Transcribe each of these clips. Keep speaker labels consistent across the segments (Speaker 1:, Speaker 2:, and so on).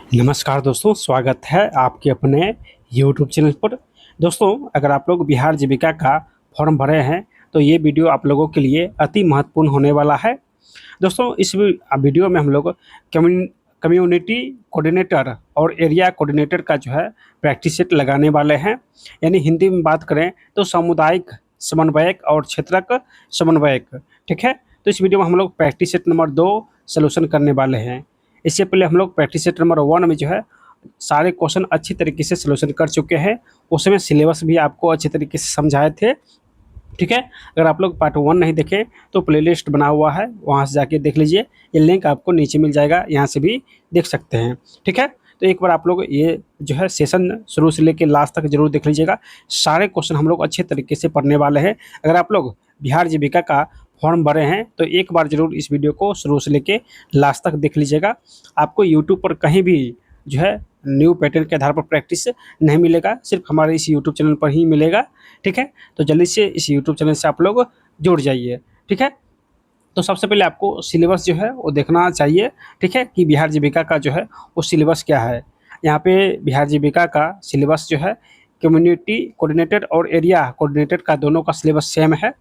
Speaker 1: नमस्कार दोस्तों, स्वागत है आपके अपने YouTube चैनल पर। दोस्तों, अगर आप लोग बिहार जीविका का फॉर्म भरे हैं तो ये वीडियो आप लोगों के लिए अति महत्वपूर्ण होने वाला है। दोस्तों, इस वीडियो में हम लोग कम्युनिटी कोऑर्डिनेटर और एरिया कोऑर्डिनेटर का जो है प्रैक्टिस सेट लगाने वाले हैं। यानी हिंदी में बात करें तो सामुदायिक समन्वयक और क्षेत्रक समन्वयक। ठीक है, तो इस वीडियो में हम लोग प्रैक्टिस सेट नंबर 2 सॉल्यूशन करने वाले हैं। इससे पहले हम लोग प्रैक्टिस सेट नंबर 1 में जो है सारे क्वेश्चन अच्छी तरीके से सॉल्यूशन कर चुके हैं। उसमें सिलेबस भी आपको अच्छे तरीके से समझाए थे। ठीक है, अगर आप लोग पार्ट 1 नहीं देखे तो प्लेलिस्ट बना हुआ है, वहाँ से जाके देख लीजिए। ये लिंक आपको नीचे मिल जाएगा, यहाँ से भी देख सकते हैं। ठीक है, तो एक बार आप लोग ये जो है सेशन शुरू से लेकर लास्ट तक जरूर देख लीजिएगा। सारे क्वेश्चन हम लोग अच्छे तरीके से पढ़ने वाले हैं। अगर आप लोग बिहार जीविका का फॉर्म भरे हैं तो एक बार जरूर इस वीडियो को शुरू से लेके लास्ट तक देख लीजिएगा। आपको यूट्यूब पर कहीं भी जो है न्यू पैटर्न के आधार पर प्रैक्टिस नहीं मिलेगा, सिर्फ हमारे इस यूट्यूब चैनल पर ही मिलेगा। ठीक है, तो जल्दी से इस यूट्यूब चैनल से आप लोग जुड़ जाइए। ठीक है, तो सबसे पहले आपको सिलेबस जो है वो देखना चाहिए। ठीक है, कि बिहार जीविका का जो है वो सिलेबस क्या है। यहाँ पे बिहार जीविका का सिलेबस जो है कम्युनिटी कोऑर्डिनेटर और एरिया कोऑर्डिनेटर का दोनों का सिलेबस सेम है।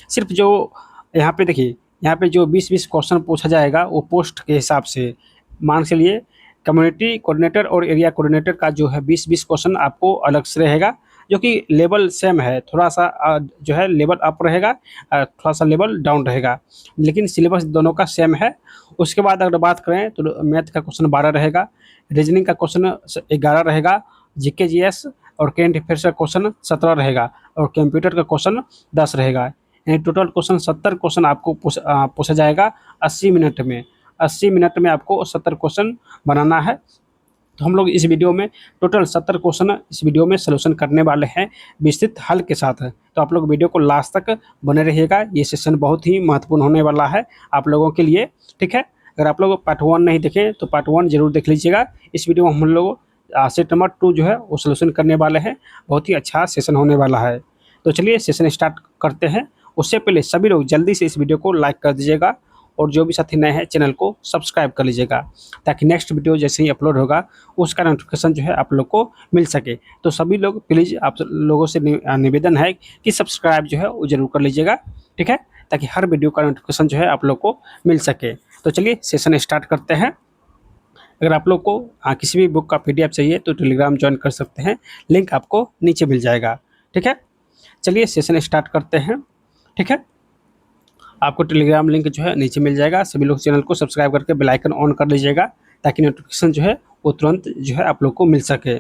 Speaker 1: सिर्फ जो यहाँ पे देखिए, यहाँ पे जो 20-20 क्वेश्चन पूछा जाएगा वो पोस्ट के हिसाब से मान के लिए कम्युनिटी कोऑर्डिनेटर और एरिया कोऑर्डिनेटर का जो है 20-20 क्वेश्चन आपको अलग से रहेगा, जो कि लेवल सेम है। थोड़ा सा जो है लेवल अप रहेगा, थोड़ा सा लेवल डाउन रहेगा, लेकिन सिलेबस दोनों का सेम है। उसके बाद अगर बात करें तो मैथ का क्वेश्चन 12 रहेगा, रीजनिंग का क्वेश्चन 11 रहेगा, जीके जीएस और करंट अफेयर्स का क्वेश्चन 17 रहेगा और कंप्यूटर का क्वेश्चन 10 रहेगा। यानी टोटल क्वेश्चन 70 क्वेश्चन आपको पूछा जाएगा 80 मिनट में। 80 मिनट में आपको 70 क्वेश्चन बनाना है। तो हम लोग इस वीडियो में टोटल 70 क्वेश्चन इस वीडियो में सॉल्यूशन करने वाले हैं विस्तृत हल के साथ। तो आप लोग वीडियो को लास्ट तक बने रहिएगा, ये सेशन बहुत ही महत्वपूर्ण होने वाला है आप लोगों के लिए। ठीक है, अगर आप लोग पार्ट 1 नहीं देखें तो पार्ट 1 जरूर देख लीजिएगा। इस वीडियो में हम लोग सेट नंबर 2 जो है वो सॉल्यूशन करने वाले हैं। बहुत ही अच्छा सेशन होने वाला है। तो चलिए सेशन स्टार्ट करते हैं। उससे पहले सभी लोग जल्दी से इस वीडियो को लाइक कर दीजिएगा और जो भी साथी नए हैं चैनल को सब्सक्राइब कर लीजिएगा, ताकि नेक्स्ट वीडियो जैसे ही अपलोड होगा उसका नोटिफिकेशन जो है आप लोग को मिल सके। तो सभी लोग प्लीज़ आप लोगों से निवेदन है कि सब्सक्राइब जो है वो जरूर कर लीजिएगा। ठीक है, ताकि हर वीडियो का नोटिफिकेशन जो है आप लोग को मिल सके। तो चलिए सेशन स्टार्ट करते हैं। अगर आप लोग को किसी भी बुक का PDF चाहिए तो टेलीग्राम ज्वाइन कर सकते हैं, लिंक आपको नीचे मिल जाएगा। ठीक है, चलिए सेशन स्टार्ट करते हैं। ठीक है, आपको टेलीग्राम लिंक जो है नीचे मिल जाएगा। सभी लोग चैनल को सब्सक्राइब करके बेल आइकन ऑन कर लीजिएगा, ताकि नोटिफिकेशन जो है वो तुरंत जो है आप लोग को मिल सके।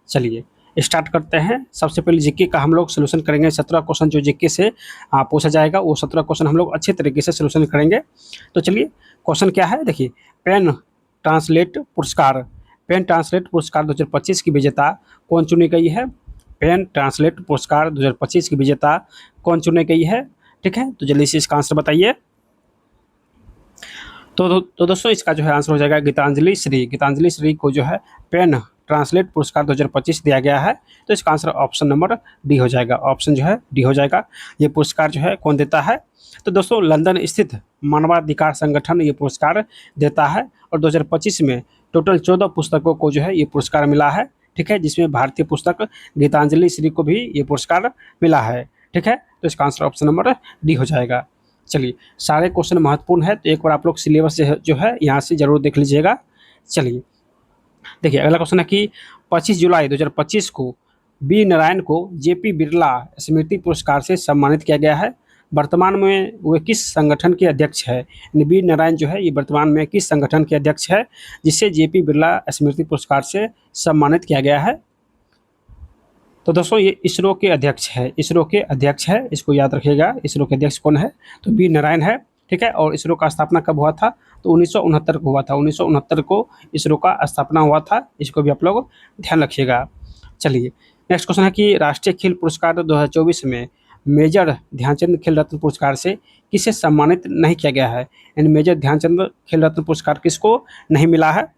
Speaker 1: चलिए स्टार्ट करते हैं। सबसे पहले जीके का हम लोग सोल्यूशन करेंगे। 17 क्वेश्चन जो जीके से पूछा जाएगा वो 17 क्वेश्चन हम लोग अच्छे तरीके से सोल्यूशन करेंगे। तो चलिए क्वेश्चन क्या है, देखिए। पेन ट्रांसलेट पुरस्कार 2025 की विजेता कौन चुनी गई है? पेन ट्रांसलेट पुरस्कार 2025 की विजेता कौन चुनी गई है? ठीक है, तो जल्दी से इसका आंसर बताइए। तो दोस्तों इसका जो है आंसर हो जाएगा गीतांजलि श्री। गीतांजलि श्री को जो है पेन ट्रांसलेट पुरस्कार 2025 दिया गया है। तो इसका आंसर ऑप्शन नंबर डी हो जाएगा। ऑप्शन जो है डी हो जाएगा। ये पुरस्कार जो है कौन देता है? तो दोस्तों लंदन स्थित मानवाधिकार संगठन ये पुरस्कार देता है। और 2025 में टोटल 14 पुस्तकों को जो है ये पुरस्कार मिला है। ठीक है, जिसमें भारतीय पुस्तक गीतांजलि श्री को भी ये पुरस्कार मिला है। ठीक है, तो इसका आंसर ऑप्शन नंबर डी हो जाएगा। चलिए सारे क्वेश्चन महत्वपूर्ण है, तो एक बार आप लोग सिलेबस जो है यहाँ से जरूर देख लीजिएगा। चलिए देखिए, अगला क्वेश्चन है कि 25 जुलाई 2025 को बी नारायण को जेपी बिरला स्मृति पुरस्कार से सम्मानित किया गया है। वर्तमान में वे किस संगठन के अध्यक्ष है? यानी बी नारायण जो है ये वर्तमान में किस संगठन के अध्यक्ष है जिसे जेपी बिरला स्मृति पुरस्कार से सम्मानित किया गया है? तो दोस्तों ये इसरो के अध्यक्ष है। इसरो के अध्यक्ष है, इसको याद रखिएगा। इसरो के अध्यक्ष कौन है? तो बी नारायण है। ठीक है, और इसरो का स्थापना कब हुआ था? तो 1969 को हुआ था। 1969 को इसरो का स्थापना हुआ था। इसको भी आप लोग ध्यान रखिएगा। चलिए नेक्स्ट क्वेश्चन है कि राष्ट्रीय खेल पुरस्कार 2024 में मेजर ध्यानचंद खेल रत्न पुरस्कार से किसे सम्मानित नहीं किया गया है? यानी मेजर ध्यानचंद खेल रत्न पुरस्कार किसको नहीं मिला है?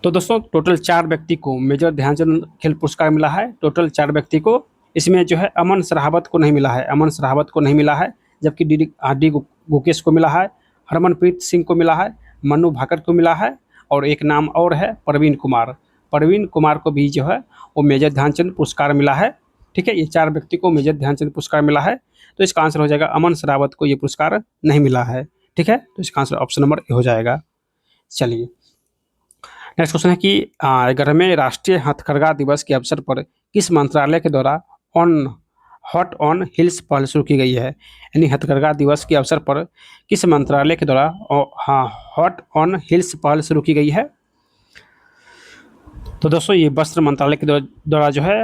Speaker 1: तो दोस्तों टोटल 4 व्यक्ति को मेजर ध्यानचंद खेल पुरस्कार मिला है। टोटल 4 व्यक्ति को। इसमें जो है अमन सरावत को नहीं मिला है। अमन सरावत को नहीं मिला है, जबकि डी गुकेश को मिला है, हरमनप्रीत सिंह को मिला है, मन्नू भाकर को मिला है और एक नाम और है प्रवीण कुमार। प्रवीण कुमार को भी जो है वो मेजर ध्यानचंद पुरस्कार मिला है। ठीक है, ये 4 व्यक्ति को मेजर ध्यानचंद पुरस्कार मिला है। तो इसका आंसर हो जाएगा अमन सरावत को ये पुरस्कार नहीं मिला है। ठीक है, तो इसका आंसर ऑप्शन नंबर ए हो जाएगा। चलिए, नेक्स्ट क्वेश्चन है कि 11वें राष्ट्रीय हथकरघा दिवस के अवसर पर किस मंत्रालय के द्वारा हॉट ऑन हिल्स पहल शुरू की गई है? यानी हथकरघा दिवस के अवसर पर किस मंत्रालय के द्वारा हॉट ऑन हिल्स पहल शुरू की गई है? तो दोस्तों ये वस्त्र मंत्रालय के द्वारा जो है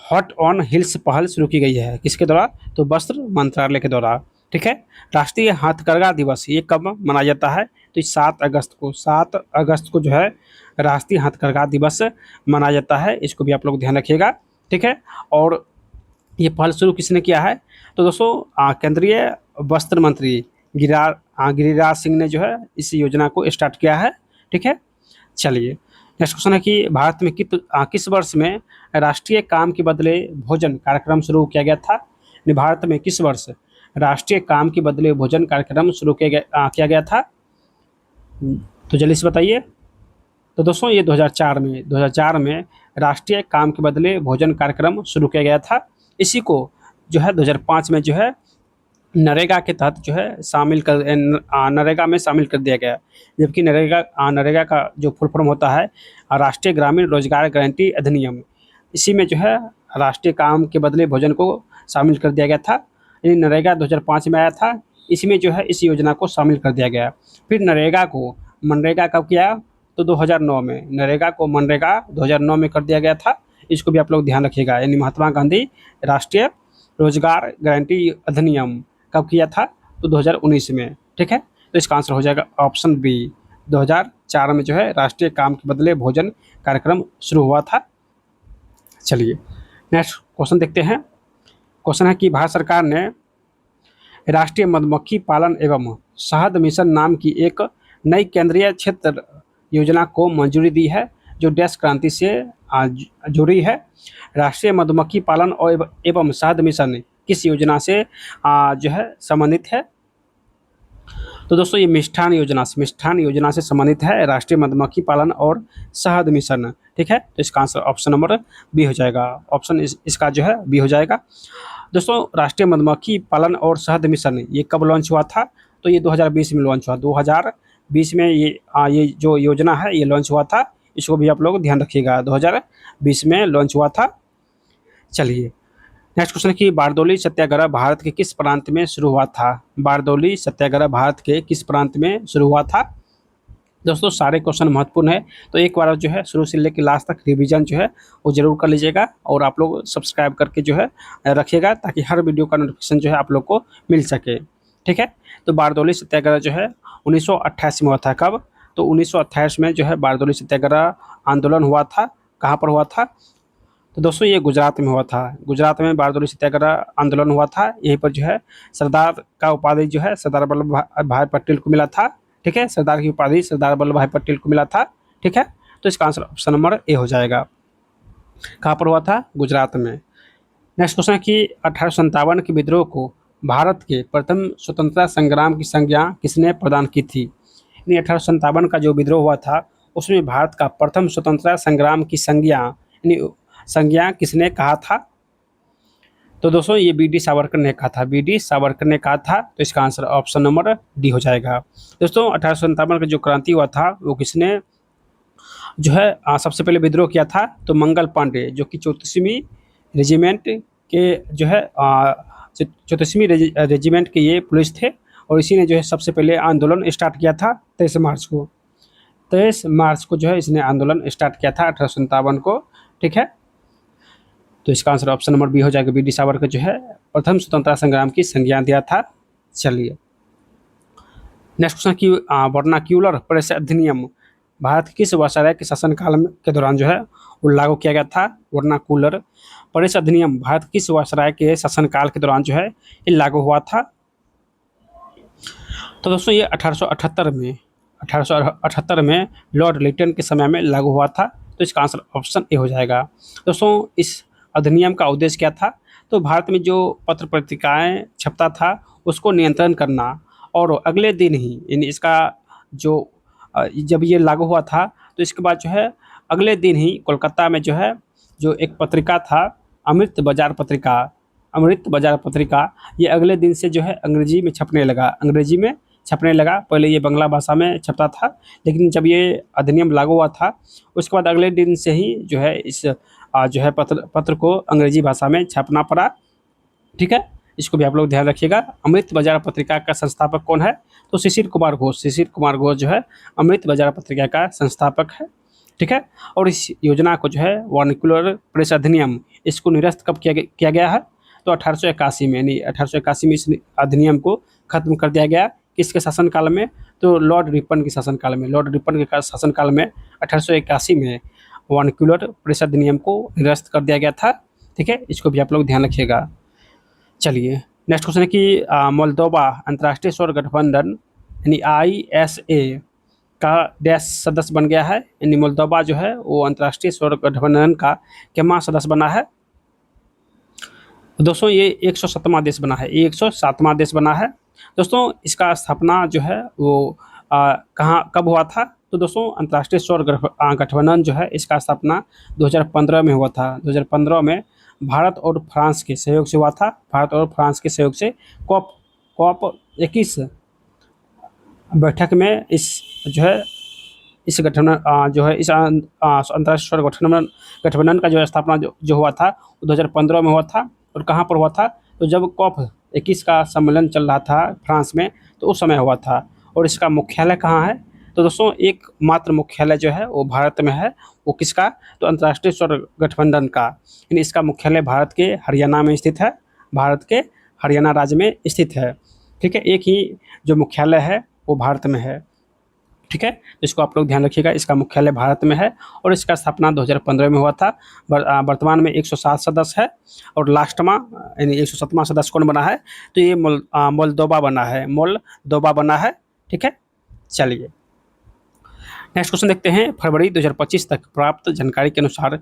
Speaker 1: हॉट ऑन हिल्स पहल शुरू की गई है। किसके द्वारा? तो वस्त्र मंत्रालय के द्वारा। ठीक है, राष्ट्रीय हथकरघा दिवस ये कब मनाया जाता है? तो 7 अगस्त को जो है राष्ट्रीय हथकरघा दिवस मनाया जाता है। इसको भी आप लोग ध्यान रखिएगा। ठीक है, और ये पहल शुरू किसने किया है? तो दोस्तों केंद्रीय वस्त्र मंत्री गिरिराज सिंह ने जो है इस योजना को स्टार्ट किया है। ठीक है, चलिए नेक्स्ट क्वेश्चन है कि भारत में किस वर्ष में राष्ट्रीय काम के बदले भोजन कार्यक्रम शुरू किया गया था? यानी भारत में किस वर्ष राष्ट्रीय काम के बदले भोजन कार्यक्रम शुरू किया गया था? तो जल्दी से बताइए। तो दोस्तों ये 2004 में राष्ट्रीय काम के बदले भोजन कार्यक्रम शुरू किया गया था। इसी को जो है 2005 में जो है नरेगा के तहत जो है नरेगा में शामिल कर दिया गया। जबकि नरेगा का जो फुल फॉर्म होता है राष्ट्रीय ग्रामीण रोजगार गारंटी अधिनियम। इसी में जो है राष्ट्रीय काम के बदले भोजन को शामिल कर दिया गया था। यानी नरेगा 2005 में आया था, इसमें जो है इस योजना को शामिल कर दिया गया। फिर नरेगा को मनरेगा कब किया? तो 2009 में। नरेगा को मनरेगा 2009 में कर दिया गया था। इसको भी आप लोग ध्यान रखिएगा। यानी महात्मा गांधी राष्ट्रीय रोजगार गारंटी अधिनियम कब किया था? तो 2019 में। ठीक है, तो इसका आंसर हो जाएगा ऑप्शन बी। 2004 में जो है राष्ट्रीय काम के बदले भोजन कार्यक्रम शुरू हुआ था। चलिए नेक्स्ट क्वेश्चन देखते हैं। क्वेश्चन है कि भारत सरकार ने राष्ट्रीय मधुमक्खी पालन एवं शहद मिशन नाम की एक नई केंद्रीय क्षेत्र योजना को मंजूरी दी है, जो डैश क्रांति से जुड़ी है। राष्ट्रीय मधुमक्खी पालन एवं शहद मिशन किस योजना से जो है संबंधित है? तो दोस्तों ये मिष्ठान योजना से संबंधित है राष्ट्रीय मधुमक्खी पालन और शहद मिशन। ठीक है, तो इसका आंसर ऑप्शन नंबर बी हो जाएगा। ऑप्शन इसका जो है बी हो जाएगा। दोस्तों राष्ट्रीय मधुमक्खी पालन और शहद मिशन ये कब लॉन्च हुआ था? तो ये 2020 में लॉन्च हुआ। 2020 में ये जो योजना है ये लॉन्च हुआ था। इसको भी आप लोग ध्यान रखिएगा, 2020 में लॉन्च हुआ था। चलिए नेक्स्ट क्वेश्चन कि बारदौली सत्याग्रह भारत के किस प्रांत में शुरू हुआ था? बारदौली सत्याग्रह भारत के किस प्रांत में शुरू हुआ था? दोस्तों सारे क्वेश्चन महत्वपूर्ण है, तो एक बार जो है शुरू से लेकर लास्ट तक रिवीजन जो है वो जरूर कर लीजिएगा। और आप लोग सब्सक्राइब करके जो है रखिएगा, ताकि हर वीडियो का नोटिफिकेशन जो है आप लोग को मिल सके। ठीक है, तो बारदौली सत्याग्रह जो है 1928 में हुआ था। कब? तो 1928 में जो है बारदौली सत्याग्रह आंदोलन हुआ था। कहाँ पर हुआ था? तो दोस्तों ये गुजरात में हुआ था। गुजरात में बारदौली सत्याग्रह आंदोलन हुआ था। यहीं पर जो है सरदार का उपाधि जो है सरदार वल्लभ भाई पटेल को मिला था। ठीक है, सरदार की उपाधि सरदार वल्लभ भाई पटेल को मिला था। ठीक है, तो इसका आंसर ऑप्शन नंबर ए हो जाएगा। कहाँ पर हुआ था? गुजरात में। नेक्स्ट क्वेश्चन है कि 1857 के विद्रोह को भारत के प्रथम स्वतंत्रता संग्राम की संज्ञा किसने प्रदान की थी? यानी 1857 का जो विद्रोह हुआ था उसमें भारत का प्रथम स्वतंत्रता संग्राम की संज्ञा किसने कहा था? तो दोस्तों ये बी डी सावरकर ने कहा था। बी डी सावरकर ने कहा था। तो इसका आंसर ऑप्शन नंबर डी हो जाएगा। दोस्तों 1857 का जो क्रांति हुआ था वो किसने जो है सबसे पहले विद्रोह किया था? तो मंगल पांडे, जो कि 34वीं रेजिमेंट के जो है 34वीं रेजिमेंट के ये पुलिस थे। और इसी ने जो है सबसे पहले आंदोलन स्टार्ट किया था 23 मार्च को जो है इसने आंदोलन स्टार्ट किया था 1857 को। ठीक है, तो इसका आंसर ऑप्शन नंबर बी हो जाएगा। बी डी सावरकर जो है प्रथम स्वतंत्रता संग्राम की संज्ञा दिया था। चलिए नेक्स्ट क्वेश्चन की वर्नाक्यूलर प्रेस अधिनियम भारत के किस वायसराय के शासनकाल के दौरान जो है वो लागू किया गया था? वर्नाक्यूलर प्रेस अधिनियम भारत किस वायसराय के शासनकाल के दौरान जो है ये लागू हुआ था? तो दोस्तों ये 1878 में लॉर्ड लिटन के समय में लागू हुआ था। तो इसका आंसर ऑप्शन ए हो जाएगा। दोस्तों इस अधिनियम का उद्देश्य क्या था? तो भारत में जो पत्र पत्रिकाएं छपता था उसको नियंत्रण करना, और अगले दिन ही इसका जो जब ये लागू हुआ था तो इसके बाद जो है अगले दिन ही कोलकाता में जो है जो एक पत्रिका था अमृत बाजार पत्रिका, ये अगले दिन से जो है अंग्रेजी में छपने लगा। पहले ये बांग्ला भाषा में छपता था, लेकिन जब ये अधिनियम लागू हुआ था उसके बाद अगले दिन से ही जो है इस जो है पत्र को अंग्रेजी भाषा में छापना पड़ा। ठीक है, इसको भी आप लोग ध्यान रखिएगा। अमृत बाजार पत्रिका का संस्थापक कौन है? तो शिशिर कुमार घोष जो है अमृत बाजार पत्रिका का संस्थापक है। ठीक है, और इस योजना को जो है वर्नाक्युलर प्रेस अधिनियम, इसको निरस्त कब किया गया है? तो 1881 में, यानी 1881 में इस अधिनियम को खत्म कर दिया गया। किसके शासनकाल में? तो लॉर्ड रिपन के शासनकाल में। लॉर्ड रिपन के शासनकाल में 1881 में वर्नाक्युलर प्रेस अधिनियम को निरस्त कर दिया गया था। ठीक है, इसको भी आप लोग ध्यान रखिएगा। चलिए, नेक्स्ट क्वेश्चन है कि मोल्दोवा अंतर्राष्ट्रीय सौर गठबंधन यानी ISA का डैश सदस्य बन गया है। यानी मोल्दोवा जो है वो अंतर्राष्ट्रीय सौर गठबंधन का कितना सदस्य बना है? दोस्तों ये 107वां देश बना है। ये 107वां देश बना है। दोस्तों इसका स्थापना जो है वो कहाँ कब हुआ था? तो दोस्तों अंतर्राष्ट्रीय सौर गठबंधन जो है इसका स्थापना 2015 में हुआ था। 2015 में भारत और फ्रांस के सहयोग से हुआ था। भारत और फ्रांस के सहयोग से COP 21 बैठक में इस जो है इस गठबंधन जो है इस अंतर्राष्ट्रीय सौर गठबंधन का जो स्थापना जो हुआ था वो 2015 में हुआ था। और कहाँ पर हुआ था? तो जब COP 21 का सम्मेलन चल रहा था फ्रांस में, तो उस समय हुआ था। और इसका मुख्यालय कहाँ है? तो दोस्तों एकमात्र मुख्यालय जो है वो भारत में है। वो किसका? तो अंतर्राष्ट्रीय सौर गठबंधन का। यानी इसका मुख्यालय भारत के हरियाणा में स्थित है। भारत के हरियाणा राज्य में स्थित है। ठीक है, एक ही जो मुख्यालय है वो भारत में है। ठीक है, तो इसको आप लोग ध्यान रखिएगा। इसका मुख्यालय भारत में है और इसका स्थापना 2015 में हुआ था। वर्तमान में 107 सदस्य है और लास्ट में यानी 107वां सदस्य कौन बना है? तो ये मोल्दोवा बना है। ठीक है, चलिए नेक्स्ट क्वेश्चन देखते हैं। फरवरी 2025 तक प्राप्त जानकारी के अनुसार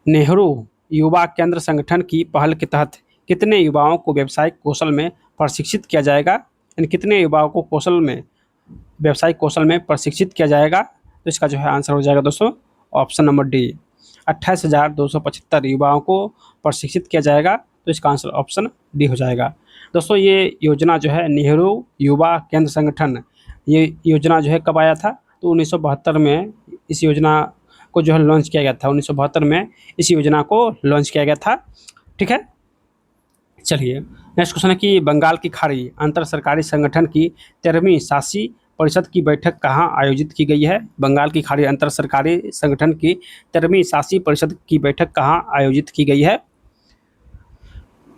Speaker 1: नेहरू युवा केंद्र संगठन की पहल के तहत कितने युवाओं को व्यावसायिक कौशल में प्रशिक्षित किया जाएगा? यानी कितने युवाओं को व्यावसायिक कौशल में प्रशिक्षित किया जाएगा? तो इसका जो है आंसर हो जाएगा दोस्तों ऑप्शन नंबर डी, 28,275 युवाओं को प्रशिक्षित किया जाएगा। तो इसका आंसर ऑप्शन डी हो जाएगा। दोस्तों ये योजना जो है नेहरू युवा केंद्र संगठन, ये योजना जो है कब आया था? तो 1972 में इस योजना को जो है लॉन्च किया गया था। 1972 में इस योजना को लॉन्च किया गया था। ठीक है, चलिए नेक्स्ट क्वेश्चन है कि बंगाल की खाड़ी अंतर सरकारी संगठन की 13वीं शासी परिषद की बैठक कहाँ आयोजित की गई है? बंगाल की खाड़ी अंतर सरकारी संगठन की 13वीं शासी परिषद की बैठक कहाँ आयोजित की गई है?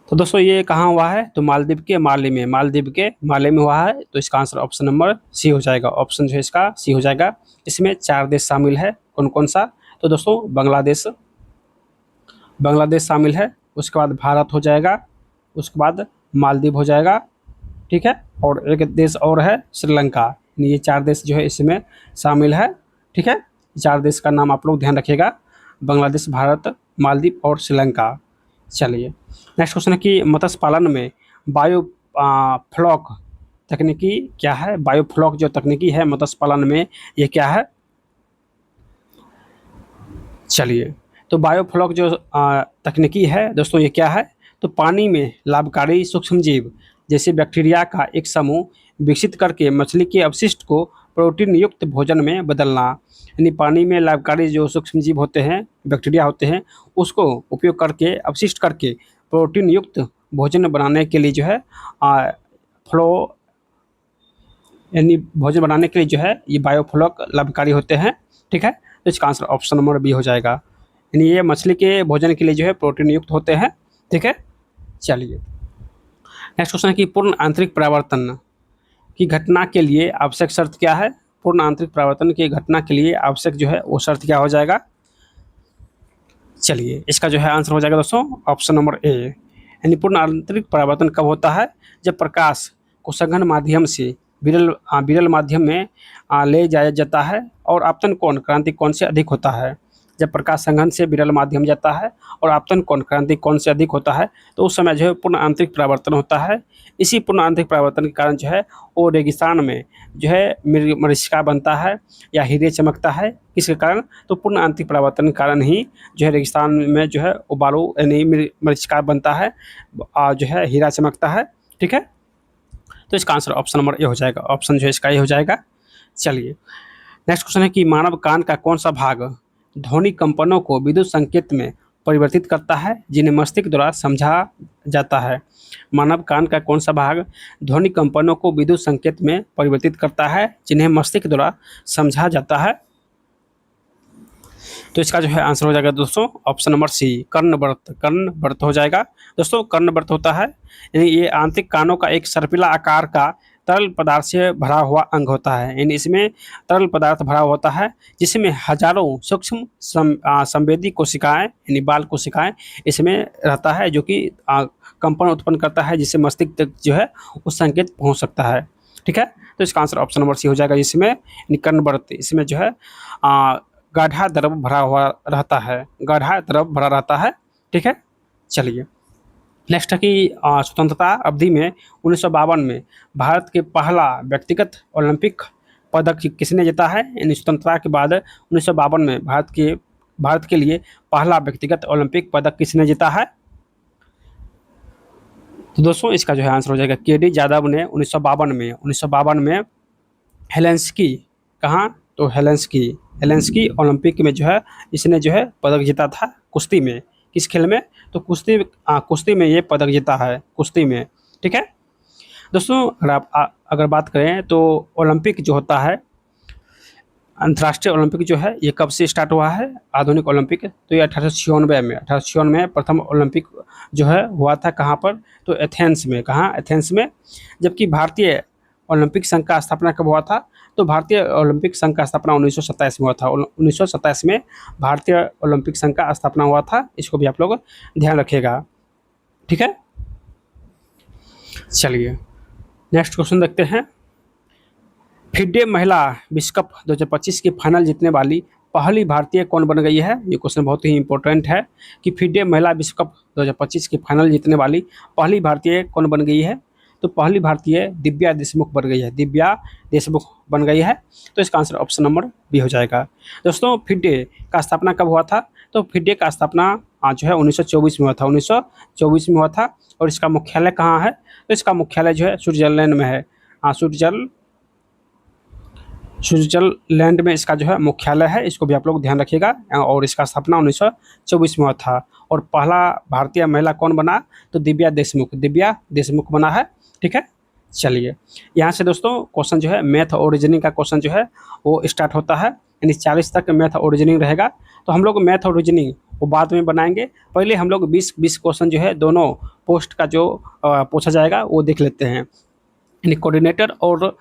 Speaker 1: तो दोस्तों ये कहाँ हुआ है? तो मालदीव के माले में हुआ है। तो इसका आंसर ऑप्शन नंबर सी हो जाएगा। ऑप्शन जो है इसका सी हो जाएगा। इसमें 4 देश शामिल है। कौन कौन सा? तो दोस्तों बांग्लादेश शामिल है, उसके बाद भारत हो जाएगा, उसके बाद मालदीव हो जाएगा। ठीक है, और एक देश और है श्रीलंका। ये 4 देश जो है इसमें शामिल है। ठीक है, 4 देश का नाम आप लोग ध्यान रखिएगा, बांग्लादेश, भारत, मालदीव और श्रीलंका। चलिए नेक्स्ट क्वेश्चन है कि मत्स्य पालन में बायोफ्लॉक तकनीकी क्या है? बायोफ्लॉक जो तकनीकी है मत्स्य पालन में, ये क्या है? चलिए, तो बायोफ्लॉक जो तकनीकी है दोस्तों ये क्या है? तो पानी में लाभकारी सूक्ष्मजीव जैसे बैक्टीरिया का एक समूह विकसित करके मछली के अपशिष्ट को प्रोटीन युक्त भोजन में बदलना। यानी पानी में लाभकारी जो सूक्ष्मजीव होते हैं, बैक्टीरिया होते हैं, उसको उपयोग करके अपशिष्ट करके प्रोटीन युक्त भोजन बनाने के लिए जो है भोजन बनाने के लिए जो है ये बायोफ्लॉक लाभकारी होते हैं। ठीक है, तो इसका आंसर ऑप्शन नंबर बी हो जाएगा। यानी ये मछली के भोजन के लिए जो है प्रोटीन युक्त होते हैं। ठीक है, चलिए नेक्स्ट क्वेश्चन है कि पूर्ण आंतरिक परावर्तन की घटना के लिए आवश्यक शर्त क्या है? पूर्ण आंतरिक परावर्तन की घटना के लिए आवश्यक जो है वो शर्त क्या हो जाएगा? चलिए इसका जो है आंसर हो जाएगा दोस्तों ऑप्शन नंबर ए। यानी पूर्ण आंतरिक परावर्तन कब होता है? जब प्रकाश को सघन माध्यम से विरल माध्यम में ले जाया जाता है और आपतन कोण क्रांतिक कोण से अधिक होता है। जब प्रकाश संघनन से विरल माध्यम जाता है और आपतन कोण क्रांति कोण से अधिक होता है, तो उस समय जो है पूर्ण आंतरिक परावर्तन होता है। इसी पूर्ण आंतरिक परावर्तन के कारण जो है वो रेगिस्तान में जो है मरीचिका बनता है या हीरे चमकता है। किसके कारण? तो पूर्ण आंतरिक परावर्तन के कारण ही जो है रेगिस्तान में जो है वो बालू यानी मरीचिका बनता है, जो है हीरा चमकता है। ठीक है, तो इसका आंसर ऑप्शन नंबर ए हो जाएगा। ऑप्शन जो है इसका ए हो जाएगा। चलिए नेक्स्ट क्वेश्चन है कि मानव कान का कौन सा भाग ध्वनि कंपनों को विद्युत संकेत में परिवर्तित करता है जिन्हें मस्तिष्क द्वारा समझा जाता है? मानव कान का कौन सा भाग ध्वनि कंपनों को विद्युत संकेत में परिवर्तित करता है जिन्हें मस्तिष्क द्वारा समझा जाता है? तो इसका जो है आंसर हो जाएगा दोस्तों ऑप्शन नंबर सी, कर्णवृत्त। कर्णवृत्त हो जाएगा दोस्तों। कर्णवृत्त होता है यानी ये आंतरिक कानों का एक सर्पिला आकार का तरल पदार्थ से भरा हुआ अंग होता है। यानी इसमें तरल पदार्थ भरा हुआ होता है जिसमें हजारों सूक्ष्म संवेदी कोशिकाएं यानी बाल कोशिकाएं इसमें रहता है, जो कि कंपन उत्पन्न करता है जिससे मस्तिष्क तक जो है उस संकेत पहुंच सकता है। ठीक है, तो इसका आंसर ऑप्शन नंबर सी हो जाएगा, जिसमें कर्णवृत्त इसमें जो है गाढ़ा द्रव भरा हुआ रहता है, गाढ़ा द्रव भरा रहता है। ठीक है, चलिए नेक्स्ट है कि स्वतंत्रता अवधि में 1952 में भारत के पहला व्यक्तिगत ओलंपिक पदक किसने जीता है? यानी स्वतंत्रता के बाद 1952 में भारत के लिए पहला व्यक्तिगत ओलंपिक पदक किसने जीता है? तो दोस्तों इसका जो है आंसर हो जाएगा के.डी. यादव ने 1952 में हेलेंस्की, कहाँ? तो हेलेंस्की ओलंपिक में जो है इसने जो है पदक जीता था कुश्ती में। किस खेल में? तो कुश्ती में ये पदक जीता है, कुश्ती में। ठीक है दोस्तों, अगर बात करें तो ओलंपिक जो होता है, अंतर्राष्ट्रीय ओलंपिक जो है ये कब से स्टार्ट हुआ है? आधुनिक ओलंपिक तो ये 1896 में प्रथम ओलंपिक जो है हुआ था। कहाँ पर? तो एथेंस में। कहाँ? एथेंस में। जबकि भारतीय ओलंपिक संघ का स्थापना कब हुआ था? तो भारतीय ओलंपिक संघ का स्थापना 1927 में हुआ था। 1927 में भारतीय ओलंपिक संघ का स्थापना हुआ था, इसको भी आप लोग ध्यान रखिएगा। ठीक है, चलिए नेक्स्ट क्वेश्चन देखते हैं। फिडे महिला विश्व कप 2025 की फाइनल जीतने वाली पहली भारतीय कौन बन गई है? ये क्वेश्चन बहुत ही इंपॉर्टेंट है कि फिडे महिला विश्व कप 2025 की फाइनल जीतने वाली पहली भारतीय कौन बन गई है? तो पहली भारतीय दिव्या देशमुख बन गई है, दिव्या देशमुख बन गई है। तो इसका आंसर ऑप्शन नंबर बी हो जाएगा। दोस्तों फिडे का स्थापना कब हुआ था? तो फिडे का स्थापना जो है 1924 में हुआ था, 1924 में हुआ था। और इसका मुख्यालय कहाँ है? तो इसका मुख्यालय जो है स्विट्जरलैंड में है। स्विट्जरलैंड में इसका जो है मुख्यालय है, इसको भी आप लोग ध्यान रखिएगा। और इसका स्थापना 1924 में हुआ था। और पहला भारतीय महिला कौन बना? तो दिव्या देशमुख बना है। ठीक है, चलिए यहाँ से दोस्तों क्वेश्चन जो है मैथ और रीजनिंग का क्वेश्चन जो है वो स्टार्ट होता है, यानी 40 तक मैथ और रीजनिंग रहेगा। तो हम लोग मैथ और रीजनिंग वो बाद में बनाएंगे, पहले हम लोग 20 क्वेश्चन जो है दोनों पोस्ट का जो पूछा जाएगा वो देख लेते हैं। यानी कोऑर्डिनेटर और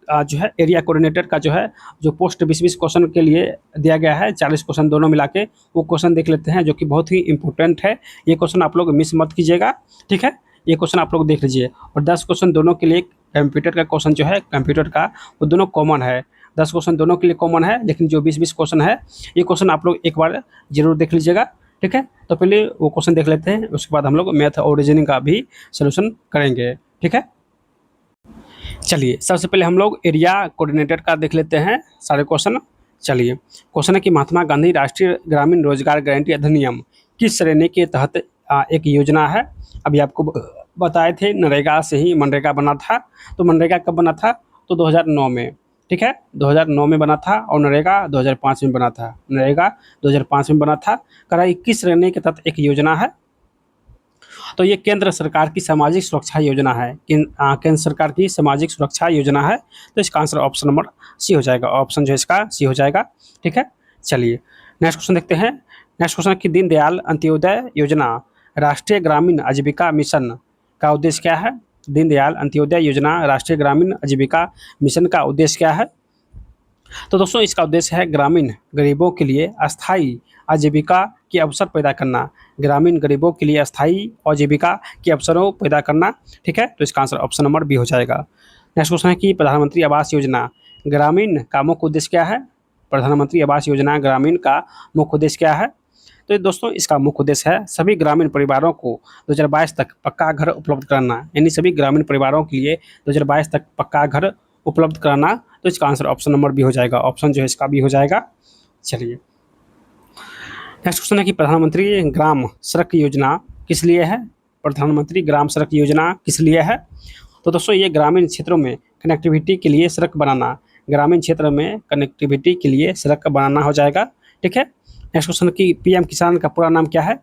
Speaker 1: जो है एरिया कोऑर्डिनेटर का जो है जो पोस्ट 20 क्वेश्चन के लिए दिया गया है, 40 क्वेश्चन दोनों मिला के वो क्वेश्चन देख लेते हैं, जो कि बहुत ही इंपॉर्टेंट है। ये क्वेश्चन आप लोग मिस मत कीजिएगा। ठीक है, ये क्वेश्चन आप लोग देख लीजिए। और 10 क्वेश्चन दोनों के लिए कंप्यूटर का क्वेश्चन जो है कंप्यूटर का वो दोनों कॉमन है। 10 क्वेश्चन दोनों के लिए कॉमन है, लेकिन जो 20 क्वेश्चन है ये क्वेश्चन आप लोग एक बार जरूर देख लीजिएगा। ठीक है, तो पहले वो क्वेश्चन देख लेते हैं, उसके बाद हम लोग मैथ और रीजनिंग का भी सोल्यूशन करेंगे। ठीक है, चलिए सबसे पहले हम लोग एरिया कोऑर्डिनेटर का देख लेते हैं सारे क्वेश्चन। चलिए क्वेश्चन है कि महात्मा गांधी राष्ट्रीय ग्रामीण रोजगार गारंटी अधिनियम किस श्रेणी के तहत एक योजना है? अभी आपको बताए थे नरेगा से ही मनरेगा बना था। तो मनरेगा कब बना था? तो 2009 में। ठीक है, 2009 में बना था। और नरेगा 2005 में बना था। नरेगा 2005 में बना था। करा 21 श्रेणी के तहत एक योजना है। तो ये केंद्र सरकार की सामाजिक सुरक्षा योजना है। केंद्र सरकार की सामाजिक सुरक्षा योजना है। तो इसका आंसर ऑप्शन नंबर सी हो जाएगा। ऑप्शन जो है इसका सी हो जाएगा। ठीक है, चलिए नेक्स्ट क्वेश्चन देखते हैं। नेक्स्ट क्वेश्चन कि दीनदयाल अंत्योदय योजना राष्ट्रीय ग्रामीण आजीविका मिशन का उद्देश्य क्या है? दीनदयाल अंत्योदय योजना राष्ट्रीय ग्रामीण आजीविका मिशन का उद्देश्य क्या है? तो दोस्तों इसका उद्देश्य है ग्रामीण गरीबों के लिए अस्थायी आजीविका के अवसर पैदा करना। ग्रामीण गरीबों के लिए अस्थायी आजीविका के अवसरों पैदा करना। ठीक है, तो इसका आंसर ऑप्शन नंबर बी हो जाएगा। नेक्स्ट क्वेश्चन है कि प्रधानमंत्री आवास योजना ग्रामीण कामों का उद्देश्य क्या है? प्रधानमंत्री आवास योजना ग्रामीण का मुख्य उद्देश्य क्या है? तो दोस्तों इसका मुख्य उद्देश्य है सभी ग्रामीण परिवारों को 2022 तक पक्का घर उपलब्ध कराना, यानी सभी ग्रामीण परिवारों के लिए 2022 तक पक्का घर उपलब्ध कराना। तो इसका आंसर ऑप्शन नंबर बी हो जाएगा, ऑप्शन जो है इसका बी हो जाएगा। चलिए नेक्स्ट क्वेश्चन है कि प्रधानमंत्री ग्राम सड़क योजना किस लिए है? प्रधानमंत्री ग्राम सड़क योजना किस लिए है? तो दोस्तों ये ग्रामीण क्षेत्रों में कनेक्टिविटी के लिए सड़क बनाना, ग्रामीण क्षेत्र में कनेक्टिविटी के लिए सड़क बनाना हो जाएगा। ठीक है, नेक्स्ट क्वेश्चन कि पीएम किसान का पूरा नाम क्या है?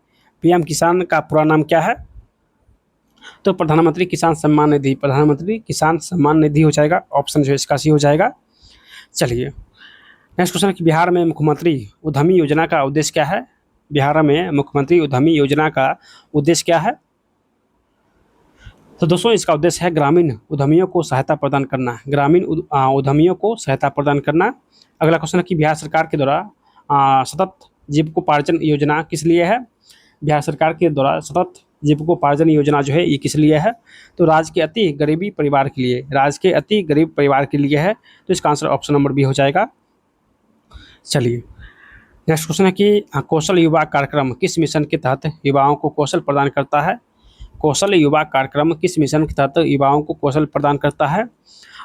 Speaker 1: पीएम किसान का पूरा नाम क्या है? तो प्रधानमंत्री किसान सम्मान निधि, प्रधानमंत्री किसान सम्मान निधि हो जाएगा, ऑप्शन जो है इसका सी हो जाएगा। चलिए नेक्स्ट क्वेश्चन कि बिहार में मुख्यमंत्री उद्यमी योजना का उद्देश्य क्या है? बिहार में मुख्यमंत्री उद्यमी योजना का उद्देश्य क्या है? तो दोस्तों इसका उद्देश्य है ग्रामीण उद्यमियों को सहायता प्रदान करना, ग्रामीण उद्यमियों को सहायता प्रदान करना। अगला क्वेश्चन है कि बिहार सरकार के द्वारा सतत जीविकोपार्जन योजना किस लिए है? बिहार सरकार के द्वारा सतत जीविकोपार्जन योजना जो है ये किस लिए है? तो राज्य के अति गरीबी परिवार के लिए, राज्य के अति गरीब परिवार के लिए है। तो इसका आंसर ऑप्शन नंबर बी हो जाएगा। चलिए नेक्स्ट क्वेश्चन है कि कौशल युवा कार्यक्रम किस मिशन के तहत युवाओं को कौशल प्रदान करता है? कौशल युवा कार्यक्रम किस मिशन के तहत युवाओं को कौशल प्रदान करता है?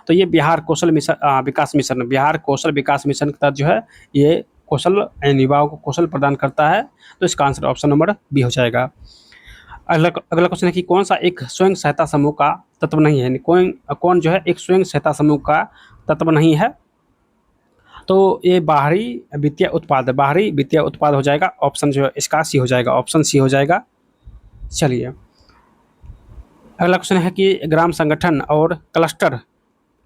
Speaker 1: तो ये बिहार कौशल विकास मिशन, बिहार कौशल विकास मिशन के तहत जो है ये कौशल युवाओं को कौशल प्रदान करता है। तो इसका आंसर ऑप्शन नंबर बी हो जाएगा। अगला क्वेश्चन है कि कौन सा एक स्वयं सहायता समूह का तत्व नहीं है? कौन जो है एक स्वयं सहायता समूह का तत्व नहीं है? तो ये बाहरी वित्तीय उत्पाद, बाहरी वित्तीय उत्पाद हो जाएगा, ऑप्शन जो है इसका सी हो जाएगा, ऑप्शन सी हो जाएगा। चलिए अगला क्वेश्चन है कि ग्राम संगठन और क्लस्टर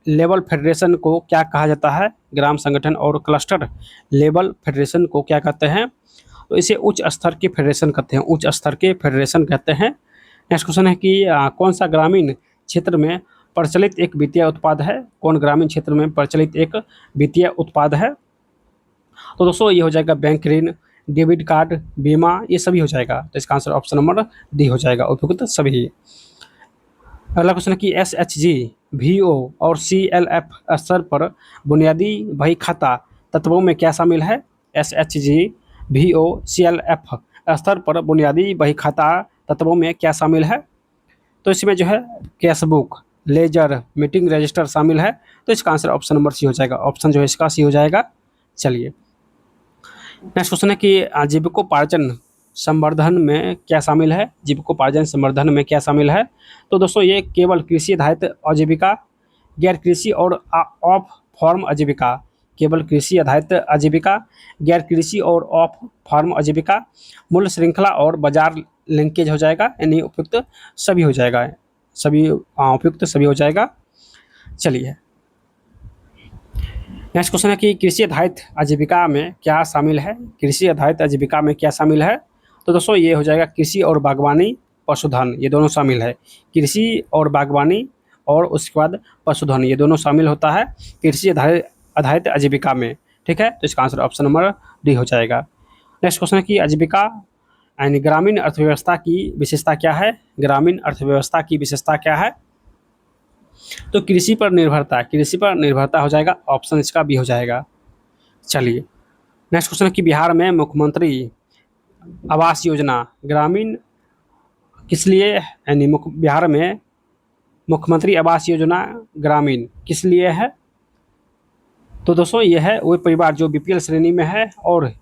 Speaker 1: लेवल फेडरेशन को क्या कहा जाता है? ग्राम संगठन और क्लस्टर लेवल फेडरेशन को क्या कहते हैं? तो इसे उच्च स्तर के फेडरेशन कहते हैं, उच्च स्तर के फेडरेशन कहते हैं। नेक्स्ट क्वेश्चन है कि कौन सा ग्रामीण क्षेत्र में प्रचलित एक वित्तीय उत्पाद है? कौन ग्रामीण क्षेत्र में प्रचलित एक वित्तीय उत्पाद है? तो दोस्तों ये हो जाएगा बैंक ऋण, डेबिट कार्ड, बीमा, ये सभी हो जाएगा। तो इसका आंसर ऑप्शन नंबर डी हो जाएगा, उपयुक्त सभी। अगला क्वेश्चन है कि SHG, VO और CLF स्तर पर बुनियादी बही खाता तत्वों में क्या शामिल है? SHG, VO, CLF स्तर पर बुनियादी बही खाता तत्वों में क्या शामिल है? तो इसमें जो है कैशबुक, लेजर, मीटिंग रजिस्टर शामिल है। तो इसका आंसर ऑप्शन नंबर सी हो जाएगा, ऑप्शन जो है इसका सी हो जाएगा। चलिए नेक्स्ट क्वेश्चन है कि जीविकोपार्जन संवर्धन में क्या शामिल है? जीविकोपार्जन संवर्धन में क्या शामिल है? तो दोस्तों ये केवल कृषि आधारित आजीविका, गैर कृषि और ऑफ फार्म आजीविका, केवल कृषि आधारित आजीविका, गैर कृषि और ऑफ फार्म आजीविका, मूल्य श्रृंखला और बाजार लिंकेज हो जाएगा, यानी उपयुक्त सभी हो जाएगा, सभी उपयुक्त सभी हो जाएगा। चलिए नेक्स्ट क्वेश्चन है कि कृषि आधारित आजीविका में क्या शामिल है? कृषि आधारित आजीविका में क्या शामिल है? तो दोस्तों ये हो जाएगा कृषि और बागवानी, पशुधन, ये दोनों शामिल है। कृषि और बागवानी और उसके बाद पशुधन, ये दोनों शामिल होता है कृषि आधारित आजीविका में। ठीक है, तो इसका आंसर ऑप्शन नंबर डी हो जाएगा। नेक्स्ट क्वेश्चन है कि आजीविका यानी ग्रामीण अर्थव्यवस्था की विशेषता क्या है? ग्रामीण अर्थव्यवस्था की विशेषता क्या है? तो कृषि पर निर्भरता, कृषि पर निर्भरता हो जाएगा, ऑप्शन इसका बी हो जाएगा। चलिए नेक्स्ट क्वेश्चन है कि बिहार में मुख्यमंत्री आवास योजना ग्रामीण किस लिए, यानी बिहार में मुख्यमंत्री आवास योजना ग्रामीण किस लिए है? तो दोस्तों ये है वो परिवार जो BPL श्रेणी में है और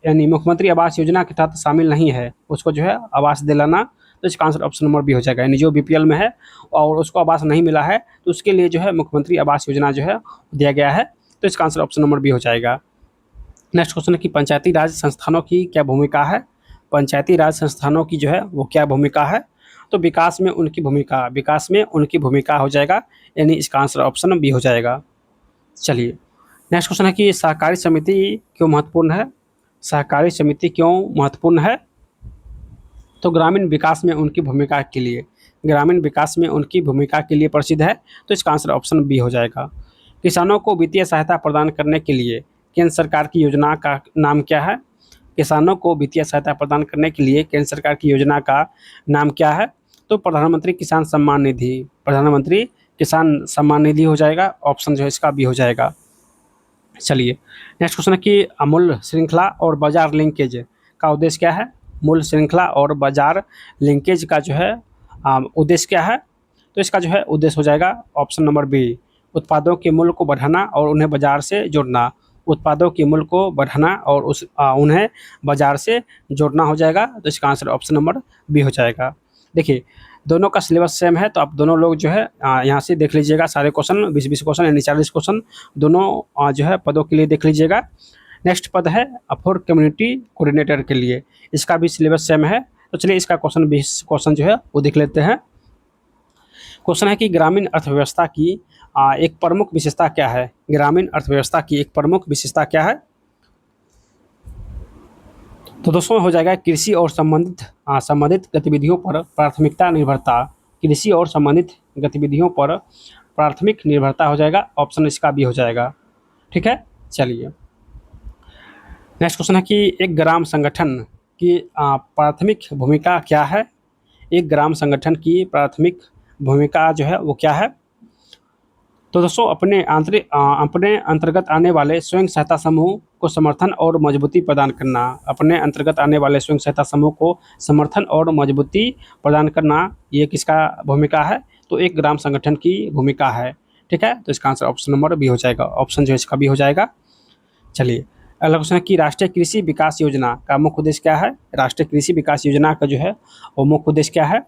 Speaker 1: यानी मुख्यमंत्री आवास योजना के तहत शामिल नहीं है, उसको जो है आवास दिलाना। तो इसका आंसर ऑप्शन नंबर बी हो जाएगा, यानी जो BPL में है और उसको आवास नहीं मिला है तो उसके लिए जो है मुख्यमंत्री आवास योजना जो है दिया गया है। तो इसका आंसर ऑप्शन नंबर बी हो जाएगा। नेक्स्ट क्वेश्चन है कि पंचायती राज संस्थानों की क्या भूमिका है? पंचायती राज संस्थानों की जो है वो क्या भूमिका है? तो विकास में उनकी भूमिका, विकास में उनकी भूमिका हो जाएगा, यानी इसका आंसर ऑप्शन बी हो जाएगा। चलिए नेक्स्ट क्वेश्चन है कि सहकारी समिति क्यों महत्वपूर्ण है? सहकारी समिति क्यों महत्वपूर्ण है? तो ग्रामीण विकास में उनकी भूमिका के लिए, ग्रामीण विकास में उनकी भूमिका के लिए प्रसिद्ध है। तो इसका आंसर ऑप्शन बी हो जाएगा। किसानों को वित्तीय सहायता प्रदान करने के लिए केंद्र सरकार की योजना का नाम क्या है? किसानों को वित्तीय सहायता प्रदान करने के लिए केंद्र सरकार की योजना का नाम क्या है? तो प्रधानमंत्री किसान सम्मान निधि, प्रधानमंत्री किसान सम्मान निधि हो जाएगा, ऑप्शन जो है इसका बी हो जाएगा। चलिए, नेक्स्ट क्वेश्चन है कि मूल्य श्रृंखला और बाजार लिंकेज का उद्देश्य क्या है? मूल्य श्रृंखला और बाजार लिंकेज का जो है उद्देश्य क्या है? तो इसका जो है उद्देश्य हो जाएगा ऑप्शन नंबर बी, उत्पादों के मूल्य को बढ़ाना और उन्हें बाजार से जोड़ना। उत्पादों के मूल्य को बढ़ाना और उन्हें बाजार से जोड़ना हो जाएगा। तो इसका आंसर ऑप्शन नंबर बी हो जाएगा। देखिए, दोनों का सिलेबस सेम है, तो आप दोनों लोग जो है यहाँ से देख लीजिएगा सारे क्वेश्चन, 20-20 क्वेश्चन यानी 40 क्वेश्चन दोनों जो है पदों के लिए देख लीजिएगा। नेक्स्ट पद है फॉर कम्युनिटी कोऑर्डिनेटर के लिए, इसका भी सिलेबस सेम है। तो चलिए इसका क्वेश्चन 20 क्वेश्चन जो है वो देख लेते हैं। क्वेश्चन है कि ग्रामीण अर्थव्यवस्था की एक प्रमुख विशेषता क्या है? ग्रामीण अर्थव्यवस्था की एक प्रमुख विशेषता क्या है? तो दोस्तों हो जाएगा कृषि और संबंधित गतिविधियों पर प्राथमिकता निर्भरता। कृषि और संबंधित गतिविधियों पर प्राथमिक निर्भरता हो जाएगा, ऑप्शन इसका भी हो जाएगा। ठीक है, चलिए नेक्स्ट क्वेश्चन है कि एक ग्राम संगठन की प्राथमिक भूमिका क्या है? एक ग्राम संगठन की प्राथमिक भूमिका जो है वो क्या है? तो दोस्तों अपने अंतर्गत आने वाले स्वयं सहायता समूह को समर्थन और मजबूती प्रदान करना। अपने अंतर्गत आने वाले स्वयं सहायता समूह को समर्थन और मजबूती प्रदान करना, ये किसका भूमिका है? तो एक ग्राम संगठन की भूमिका है। ठीक है, तो इसका आंसर ऑप्शन नंबर बी हो जाएगा, ऑप्शन जो है इसका भी हो जाएगा। चलिए अगला क्वेश्चन है कि राष्ट्रीय कृषि विकास योजना का मुख्य उद्देश्य क्या है? राष्ट्रीय कृषि विकास योजना का जो है वो मुख्य उद्देश्य क्या है?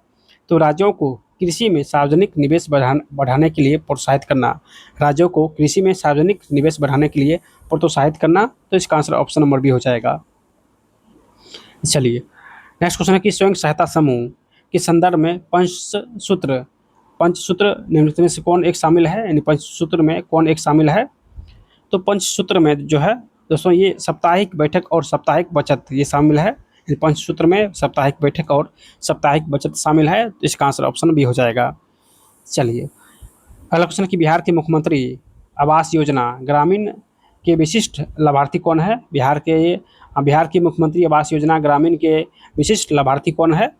Speaker 1: तो राज्यों को कृषि में सार्वजनिक निवेश बढ़ाने के लिए प्रोत्साहित करना। राज्यों को कृषि में सार्वजनिक निवेश बढ़ाने के लिए प्रोत्साहित करना। तो इसका आंसर ऑप्शन नंबर बी हो जाएगा। चलिए नेक्स्ट क्वेश्चन है कि स्वयं सहायता समूह के संदर्भ में पंचसूत्र निम्नलिखित में से कौन एक शामिल है? यानी पंचसूत्र में कौन एक शामिल है? तो पंचसूत्र में जो है दोस्तों ये साप्ताहिक बैठक और साप्ताहिक बचत ये शामिल है। पंचसूत्र में साप्ताहिक बैठक और साप्ताहिक बचत शामिल है। तो इसका आंसर ऑप्शन बी हो जाएगा। चलिए अगला क्वेश्चन कि बिहार के मुख्यमंत्री आवास योजना ग्रामीण के विशिष्ट लाभार्थी कौन है? बिहार की मुख्यमंत्री आवास योजना ग्रामीण के विशिष्ट लाभार्थी कौन है?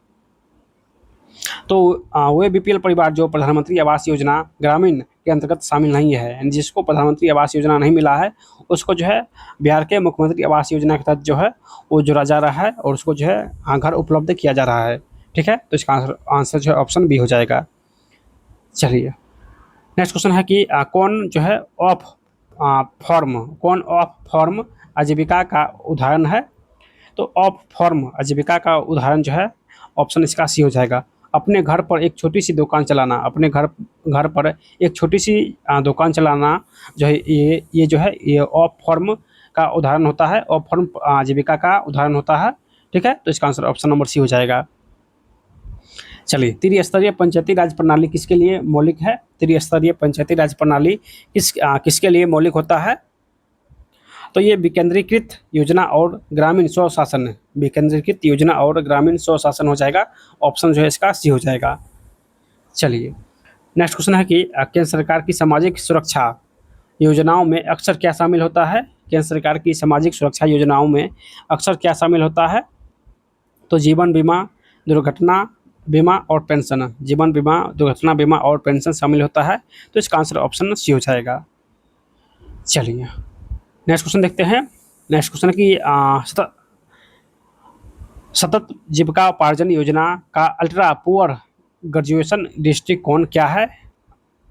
Speaker 1: तो वे बीपीएल परिवार जो प्रधानमंत्री आवास योजना ग्रामीण के अंतर्गत शामिल नहीं है, यानी जिसको प्रधानमंत्री आवास योजना नहीं मिला है उसको जो है बिहार के मुख्यमंत्री आवास योजना के तहत जो है वो जोड़ा जा रहा है और उसको जो है घर उपलब्ध किया जा रहा है। ठीक है, तो इसका आंसर जो है ऑप्शन बी हो जाएगा। चलिए नेक्स्ट क्वेश्चन है कि कौन जो है ऑफ फॉर्म आजीविका का उदाहरण है? तो ऑफ फॉर्म आजीविका का उदाहरण जो है ऑप्शन इसका सी हो जाएगा। अपने घर पर एक छोटी सी दुकान चलाना। अपने घर पर एक छोटी सी दुकान चलाना जो है ये जो है ये ऑफ फॉर्म का उदाहरण होता है, ऑफ फॉर्म आजीविका का उदाहरण होता है। ठीक है, तो इसका आंसर ऑप्शन नंबर सी हो जाएगा। चलिए त्रिस्तरीय पंचायती राज प्रणाली किसके लिए मौलिक है? त्रिस्तरीय पंचायती राज प्रणाली किसके लिए मौलिक होता है? तो ये विकेंद्रीकृत योजना और ग्रामीण स्वशासन, विकेंद्रीकृत योजना और ग्रामीण स्वशासन हो जाएगा, ऑप्शन जो है इसका सी हो जाएगा। चलिए नेक्स्ट क्वेश्चन है कि केंद्र सरकार की सामाजिक सुरक्षा योजनाओं में अक्सर क्या शामिल होता है? केंद्र सरकार की सामाजिक सुरक्षा योजनाओं में अक्सर क्या शामिल होता है? तो जीवन बीमा, दुर्घटना बीमा और पेंशन। जीवन बीमा, दुर्घटना बीमा और पेंशन शामिल होता है। तो इसका आंसर ऑप्शन सी हो जाएगा। चलिए नेक्स्ट क्वेश्चन देखते हैं। नेक्स्ट क्वेश्चन की सतत जीविकोपार्जन योजना का अल्ट्रा पुअर ग्रेजुएशन दृष्टिकोण क्या है?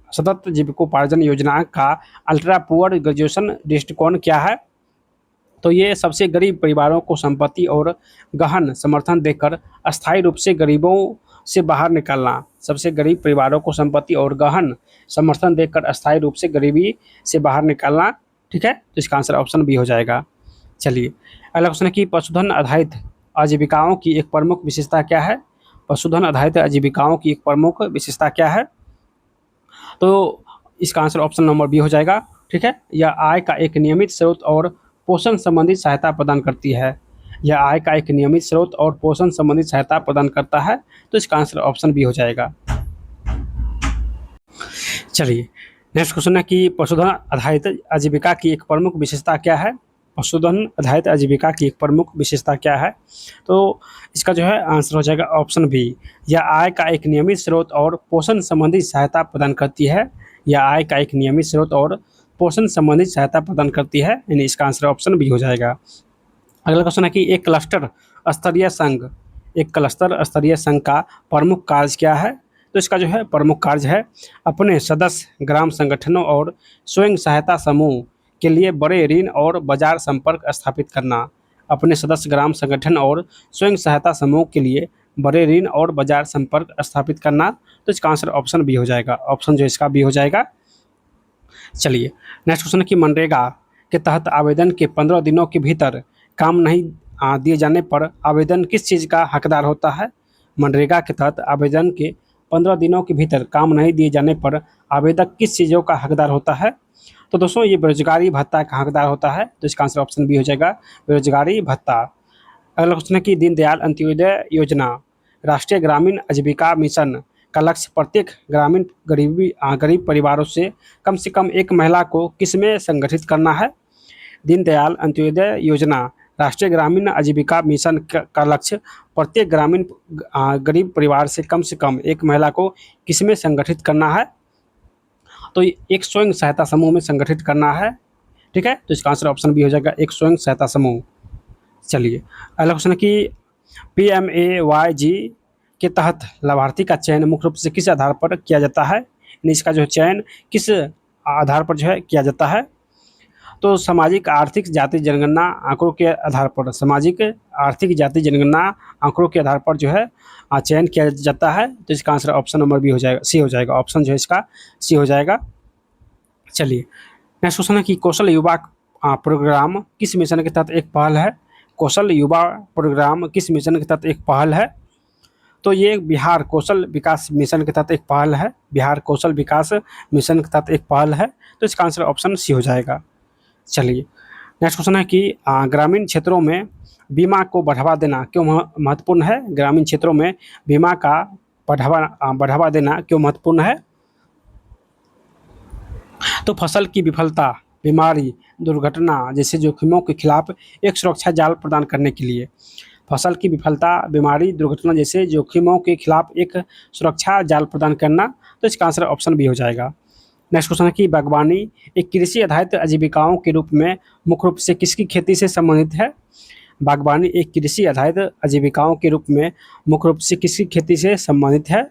Speaker 1: सतत जीविकोपार्जन योजना का अल्ट्रा पुअर ग्रेजुएशन दृष्टिकोण क्या है? तो ये सबसे गरीब परिवारों को संपत्ति और गहन समर्थन देकर अस्थायी रूप से गरीबों से बाहर निकालना। सबसे गरीब परिवारों को संपत्ति और गहन समर्थन देकर अस्थायी रूप से गरीबी से बाहर निकालना। ठीक है, तो इसका आंसर ऑप्शन बी हो जाएगा। चलिए अगला क्वेश्चन है कि पशुधन आधारित आजीविकाओं की एक प्रमुख विशेषता क्या है? पशुधन आधारित आजीविकाओं की एक प्रमुख विशेषता क्या है? तो इसका आंसर ऑप्शन नंबर बी हो जाएगा। ठीक है, यह आय का एक नियमित स्रोत और पोषण संबंधी सहायता प्रदान करती है। यह आय का एक नियमित स्रोत और पोषण संबंधी सहायता प्रदान करता है। तो इसका आंसर ऑप्शन बी हो जाएगा। चलिए नेक्स्ट क्वेश्चन है कि पशुधन आधारित आजीविका की एक प्रमुख विशेषता क्या है? पशुधन आधारित आजीविका की एक प्रमुख विशेषता क्या है? तो इसका जो है आंसर हो जाएगा ऑप्शन बी। यह आय का एक नियमित स्रोत और पोषण संबंधी सहायता प्रदान करती है। यह आय का एक नियमित स्रोत और पोषण संबंधित सहायता प्रदान करती है, यानी इसका आंसर ऑप्शन बी हो जाएगा। अगला क्वेश्चन है कि एक क्लस्टर स्तरीय संघ का प्रमुख कार्य क्या है? तो इसका जो है प्रमुख कार्य है अपने सदस्य ग्राम संगठनों और स्वयं सहायता समूह के लिए बड़े ऋण और बाजार संपर्क स्थापित करना। अपने सदस्य ग्राम संगठन और स्वयं सहायता समूह के लिए बड़े ऋण और बाजार संपर्क स्थापित करना। तो इसका आंसर ऑप्शन बी हो जाएगा। ऑप्शन जो इसका बी हो जाएगा। चलिए नेक्स्ट क्वेश्चन है कि मनरेगा के तहत आवेदन के 15 दिनों के भीतर काम नहीं दिए जाने पर आवेदन किस चीज़ का हकदार होता है? मनरेगा के तहत आवेदन के 15 दिनों के भीतर काम नहीं दिए जाने पर आवेदक किस चीज़ों का हकदार होता है? तो दोस्तों ये बेरोजगारी भत्ता का हकदार होता है। तो इसका आंसर ऑप्शन बी हो जाएगा, बेरोजगारी भत्ता। अगला क्वेश्चन है कि दीनदयाल अंत्योदय योजना राष्ट्रीय ग्रामीण आजीविका मिशन का लक्ष्य प्रत्येक ग्रामीण गरीब परिवारों से कम एक महिला को किसमें संगठित करना है? दीनदयाल अंत्योदय योजना राष्ट्रीय ग्रामीण आजीविका मिशन का लक्ष्य प्रत्येक ग्रामीण गरीब परिवार से कम एक महिला को किसमें संगठित करना है? तो एक स्वयं सहायता समूह में संगठित करना है। ठीक है, तो इसका आंसर ऑप्शन बी हो जाएगा, एक स्वयं सहायता समूह। चलिए अगला क्वेश्चन है कि PMAYG के तहत लाभार्थी का चयन मुख्य रूप से किस आधार पर किया जाता है? यानी इसका जो चयन किस आधार पर जो है किया जाता है? तो सामाजिक आर्थिक जाति जनगणना आंकड़ों के आधार पर, सामाजिक आर्थिक जाति जनगणना आंकड़ों के आधार पर जो है चयन किया जाता है। तो इसका आंसर ऑप्शन नंबर बी हो जाएगा, सी हो जाएगा। ऑप्शन जो है इसका सी हो जाएगा। चलिए नेक्स्ट क्वेश्चन है कि कौशल युवा प्रोग्राम किस मिशन के तहत एक पहल है? कौशल युवा प्रोग्राम किस मिशन के तहत एक पहल है? तो ये बिहार कौशल विकास मिशन के तहत एक पहल है। बिहार कौशल विकास मिशन के तहत एक पहल है। तो इसका आंसर ऑप्शन सी हो जाएगा। चलिए नेक्स्ट क्वेश्चन है कि ग्रामीण क्षेत्रों में बीमा को बढ़ावा देना क्यों महत्वपूर्ण है? ग्रामीण क्षेत्रों में बीमा का बढ़ावा देना क्यों महत्वपूर्ण है? तो फसल की विफलता, बीमारी, दुर्घटना जैसे जोखिमों के खिलाफ एक सुरक्षा जाल प्रदान करने के लिए, फसल की विफलता, बीमारी, दुर्घटना जैसे जोखिमों के खिलाफ एक सुरक्षा जाल प्रदान करना। तो इसका आंसर ऑप्शन बी हो जाएगा। नेक्स्ट क्वेश्चन है कि बागवानी एक कृषि आधारित आजीविकाओं के रूप में मुख्य रूप से किसकी खेती से संबंधित है? बागवानी एक कृषि आधारित आजीविकाओं के रूप में मुख्य रूप से किसकी खेती से संबंधित है?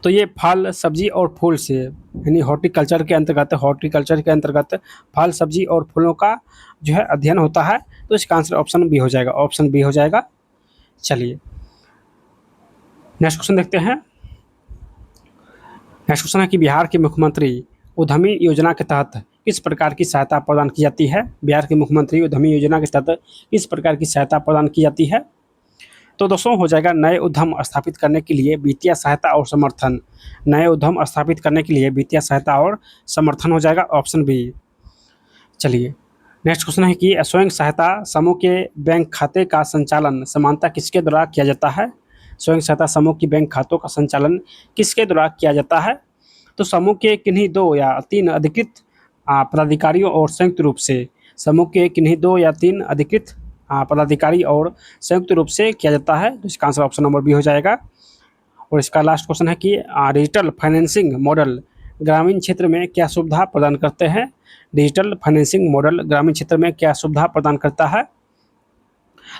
Speaker 1: तो ये फल, सब्जी और फूल से, यानी हॉर्टिकल्चर के अंतर्गत फल, सब्जी और फूलों का जो है अध्ययन होता है। तो इसका आंसर ऑप्शन बी हो जाएगा। ऑप्शन बी हो जाएगा। चलिए नेक्स्ट क्वेश्चन देखते हैं। नेक्स्ट क्वेश्चन है कि बिहार के मुख्यमंत्री उद्यमी योजना के तहत किस प्रकार की सहायता प्रदान की जाती है? बिहार के मुख्यमंत्री उद्यमी योजना के तहत किस प्रकार की सहायता प्रदान की जाती है? तो दोस्तों हो जाएगा नए उद्यम स्थापित करने के लिए वित्तीय सहायता और समर्थन। नए उद्यम स्थापित करने के लिए वित्तीय सहायता और समर्थन हो जाएगा, ऑप्शन बी। चलिए नेक्स्ट क्वेश्चन है कि स्वयं सहायता समूह के बैंक खाते का संचालन समानता किसके द्वारा किया जाता है? स्वयं सहायता समूह की बैंक खातों का संचालन किसके द्वारा किया जाता है? तो समूह के किन्हीं 2 या 3 अधिकृत पदाधिकारियों और संयुक्त रूप से, समूह के किन्हीं 2 या 3 अधिकृत पदाधिकारी और संयुक्त रूप से किया जाता है। तो इसका आंसर ऑप्शन नंबर बी हो जाएगा। और इसका लास्ट क्वेश्चन है कि डिजिटल फाइनेंसिंग मॉडल ग्रामीण क्षेत्र में क्या सुविधा प्रदान करते हैं? डिजिटल फाइनेंसिंग मॉडल ग्रामीण क्षेत्र में क्या सुविधा प्रदान करता है?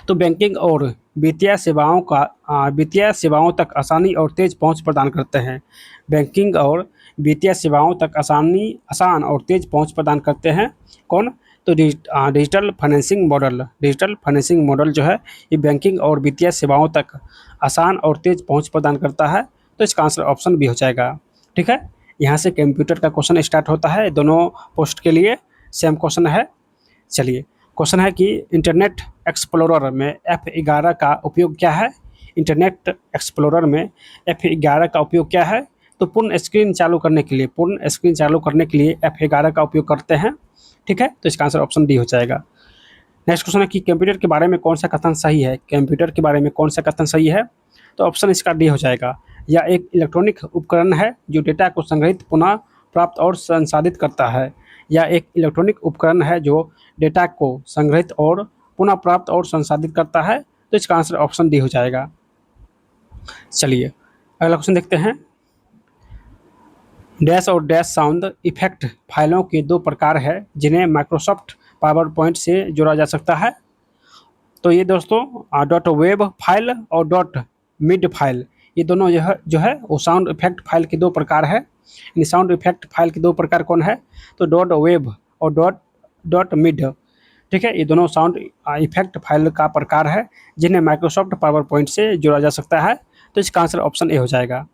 Speaker 1: तो बैंकिंग और वित्तीय सेवाओं तक आसानी और तेज पहुंच प्रदान करते हैं। बैंकिंग और वित्तीय सेवाओं तक आसान और तेज पहुंच प्रदान करते हैं कौन? तो डिजिटल फाइनेंसिंग मॉडल जो है ये बैंकिंग और वित्तीय सेवाओं तक आसान और तेज पहुंच प्रदान करता है। तो इसका आंसर ऑप्शन बी हो जाएगा। ठीक है, यहाँ से कंप्यूटर का क्वेश्चन स्टार्ट होता है। दोनों पोस्ट के लिए सेम क्वेश्चन है। चलिए क्वेश्चन है कि इंटरनेट एक्सप्लोरर में F11 का उपयोग क्या है? इंटरनेट एक्सप्लोरर में F11 का उपयोग क्या है? तो पूर्ण स्क्रीन चालू करने के लिए F11 का उपयोग करते हैं। ठीक है, तो इसका आंसर ऑप्शन डी हो जाएगा। नेक्स्ट क्वेश्चन है कि कंप्यूटर के बारे में कौन सा कथन सही है? कंप्यूटर के बारे में कौन सा कथन सही है? तो ऑप्शन इसका डी हो जाएगा। यह एक इलेक्ट्रॉनिक उपकरण है जो डेटा को संग्रहित, पुनः प्राप्त और संसाधित करता है। यह एक इलेक्ट्रॉनिक उपकरण है जो डेटा को संग्रहित और पुनः प्राप्त और संसाधित करता है। तो इसका आंसर ऑप्शन डी हो जाएगा। चलिए अगला क्वेश्चन देखते हैं। डैश और डैश साउंड इफेक्ट फाइलों के दो प्रकार है जिन्हें माइक्रोसॉफ्ट पावर पॉइंट से जोड़ा जा सकता है। तो ये दोस्तों डॉट वेब फाइल और डॉट मिड फाइल, ये दोनों यह जो है वो साउंड इफेक्ट फाइल के दो प्रकार है। इन साउंड इफेक्ट फाइल के दो प्रकार कौन है, तो डॉट वेब और डॉट डॉट मिड। ठीक है, ये दोनों साउंड इफेक्ट फाइल का प्रकार है जिन्हें माइक्रोसॉफ्ट पावर पॉइंट से जोड़ा जा सकता है। तो इसका आंसर ऑप्शन ए हो जाएगा।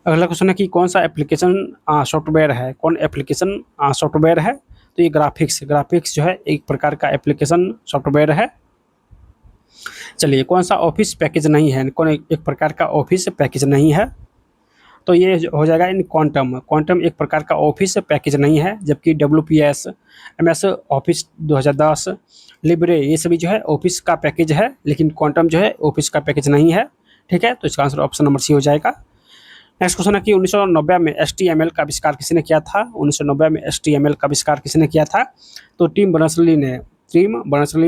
Speaker 1: अगला क्वेश्चन है कि कौन सा एप्लीकेशन सॉफ्टवेयर है, कौन एप्लीकेशन सॉफ्टवेयर है, तो ये ग्राफिक्स जो है एक प्रकार का एप्लीकेशन सॉफ्टवेयर है। चलिए, कौन सा ऑफिस पैकेज नहीं है, कौन एक प्रकार का ऑफिस पैकेज नहीं है, तो ये हो जाएगा इन क्वांटम एक प्रकार का ऑफिस पैकेज नहीं है, जबकि WPS MS ऑफिस 2010 लिब्रे ये सभी जो है ऑफिस का पैकेज है, लेकिन क्वांटम जो है ऑफिस का पैकेज नहीं है। ठीक है, तो इसका आंसर ऑप्शन नंबर सी हो जाएगा। नेक्स्ट क्वेश्चन है कि 1990 में HTML का आविष्कार किसने किया था, 1990 में HTML का आविष्कार किसने किया था, तो टिम बर्नर्स-ली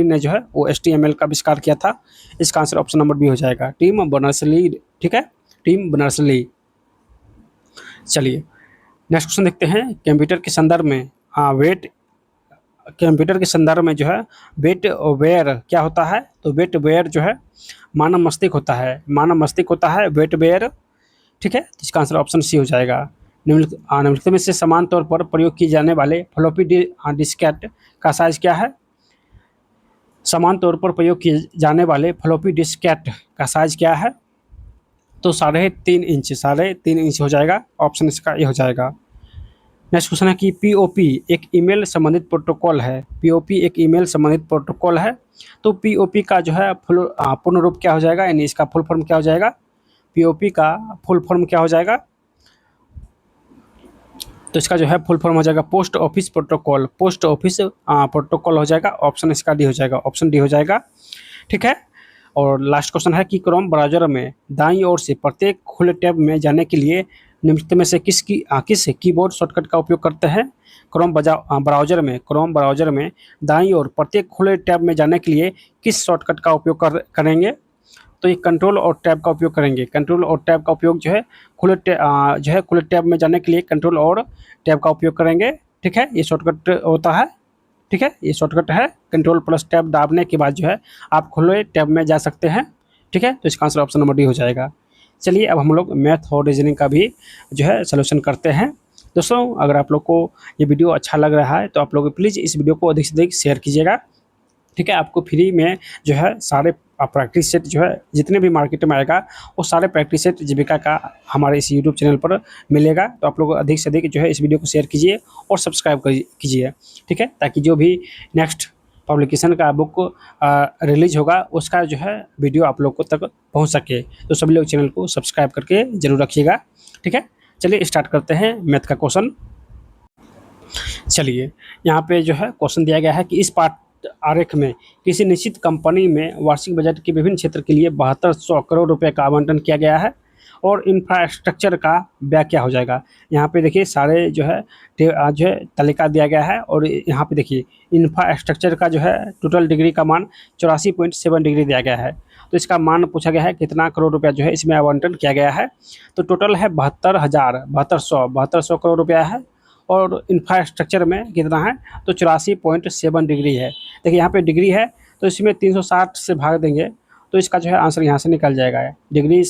Speaker 1: ने जो है वो HTML का आविष्कार किया था। इसका आंसर ऑप्शन नंबर बी हो जाएगा, टिम बर्नर्स-ली। ठीक है, टिम बर्नर्स-ली। चलिए नेक्स्ट क्वेश्चन देखते हैं। कंप्यूटर के संदर्भ में जो है वेट वेयर क्या होता है, तो वेट वेयर जो है मानव मस्तिष्क होता है वेट वेयर। ठीक है, तो इसका आंसर ऑप्शन सी हो जाएगा। निम्नलिखित में से समान तौर पर प्रयोग किए जाने वाले फ्लॉपी डिस्केट का साइज क्या है, समान तौर पर प्रयोग किए जाने वाले फ्लॉपी डिस्केट का साइज क्या है, तो 3.5 इंच हो जाएगा। ऑप्शन इसका ये हो जाएगा। नेक्स्ट क्वेश्चन है कि POP एक ईमेल संबंधित प्रोटोकॉल है, तो POP का जो है पूर्ण रूप क्या हो जाएगा, यानी इसका फुल फॉर्म क्या हो जाएगा, POP का फुल फॉर्म क्या हो जाएगा, तो इसका जो है फुल फॉर्म हो जाएगा पोस्ट ऑफिस प्रोटोकॉल हो जाएगा। ऑप्शन इसका डी हो जाएगा, ऑप्शन डी हो जाएगा। ठीक है, और लास्ट क्वेश्चन है कि क्रोम ब्राउजर में दाईं ओर से प्रत्येक खुले टैब में जाने के लिए निम्नलिखित में से किस कीबोर्ड शॉर्टकट का उपयोग करते हैं। क्रोम ब्राउजर में दाईं ओर प्रत्येक खुले टैब में जाने के लिए किस शॉर्टकट का उपयोग करेंगे, तो ये कंट्रोल और टैब का उपयोग करेंगे। कंट्रोल और टैब का उपयोग जो है खुले टैब में जाने के लिए कंट्रोल और टैब का उपयोग करेंगे। ठीक है, ये शॉर्टकट होता है। ठीक है, ये शॉर्टकट है, कंट्रोल प्लस टैब दाबने के बाद जो है आप खुले टैब में जा सकते हैं। ठीक है, तो इसका आंसर ऑप्शन नंबर डी हो जाएगा। चलिए अब हम लोग मैथ और रीजनिंग का भी जो है सलूशन करते हैं। दोस्तों, अगर आप लोग को ये वीडियो अच्छा लग रहा है तो आप लोग प्लीज़ इस वीडियो को अधिक से अधिक शेयर कीजिएगा। ठीक है, आपको फ्री में जो है सारे प्रैक्टिस सेट जो है जितने भी मार्केट में आएगा वो सारे प्रैक्टिस सेट जीविका का हमारे इस यूट्यूब चैनल पर मिलेगा। तो आप लोग अधिक से अधिक जो है इस वीडियो को शेयर कीजिए और सब्सक्राइब कीजिए। ठीक है, ताकि जो भी नेक्स्ट पब्लिकेशन का बुक रिलीज होगा उसका जो है वीडियो आप लोग को तक पहुंच सके। तो सभी लोग चैनल को सब्सक्राइब करके जरूर रखिएगा। ठीक है, चलिए स्टार्ट करते हैं मैथ का क्वेश्चन। चलिए, यहाँ पे जो है क्वेश्चन दिया गया है कि इस पाठ आरेख में किसी निश्चित कंपनी में वार्षिक बजट के विभिन्न क्षेत्र के लिए 7200 करोड़ रुपए का आवंटन किया गया है और इंफ्रास्ट्रक्चर का व्यय क्या हो जाएगा। यहाँ पे देखिए सारे जो है तालिका दिया गया है और यहाँ पे देखिए इंफ्रास्ट्रक्चर का जो है टोटल डिग्री का मान 84.7 डिग्री दिया गया है। तो इसका मान पूछा गया है कितना करोड़ रुपया जो है इसमें आवंटन किया गया है, तो टोटल है 72,700 करोड़ रुपया है और इंफ्रास्ट्रक्चर में कितना है, तो 84.7 डिग्री है। देखिए यहाँ पे डिग्री है तो इसमें 360 से भाग देंगे तो इसका जो है आंसर यहाँ से निकल जाएगा। डिग्री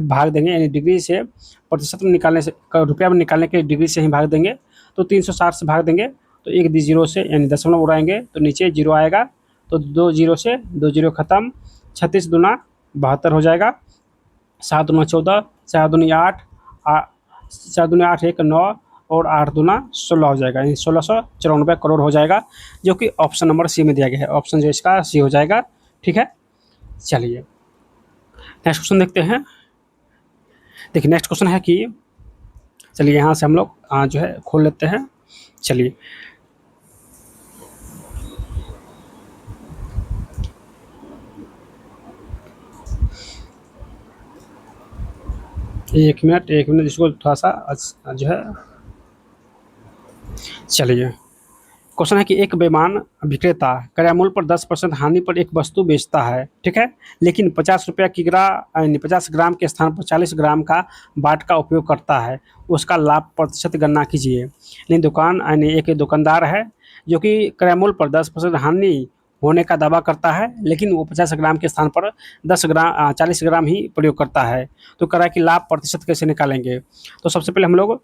Speaker 1: भाग देंगे, यानी डिग्री से प्रतिशत में निकालने से रुपया में निकालने के डिग्री से ही भाग देंगे, तो 360 से भाग देंगे तो एक जीरो से यानी दशमलव उड़ाएंगे तो नीचे जीरो आएगा, तो 2 जीरो से 2 जीरो खत्म, 36 दूना 72 हो जाएगा, 7 दूना 14, 4 दूनी 8, 4 दूनी 8 1 9 और 8 दूना 16 हो जाएगा, यानी 1694 करोड़ हो जाएगा, जो कि ऑप्शन नंबर सी में दिया गया है। ऑप्शन जो इसका सी हो जाएगा। ठीक है, चलिए नेक्स्ट क्वेश्चन देखते हैं। देखिए नेक्स्ट क्वेश्चन है कि चलिए यहाँ से हम लोग जो है खोल लेते हैं। चलिए एक मिनट इसको थोड़ा सा जो है, चलिए क्वेश्चन है कि एक बेईमान विक्रेता क्रय मूल्य पर 10% हानि पर एक वस्तु बेचता है, ठीक है, लेकिन 50 ग्राम के स्थान पर 40 ग्राम का बाट का उपयोग करता है, उसका लाभ प्रतिशत गणना कीजिए। लेकिन दुकान यानी एक दुकानदार है जो कि क्रय मूल्य पर 10% हानि होने का दावा करता है, लेकिन वो 50 ग्राम के स्थान पर 40 ग्राम ही प्रयोग करता है। तो कह रहा है कि लाभ प्रतिशत कैसे निकालेंगे। तो सबसे पहले हम लोग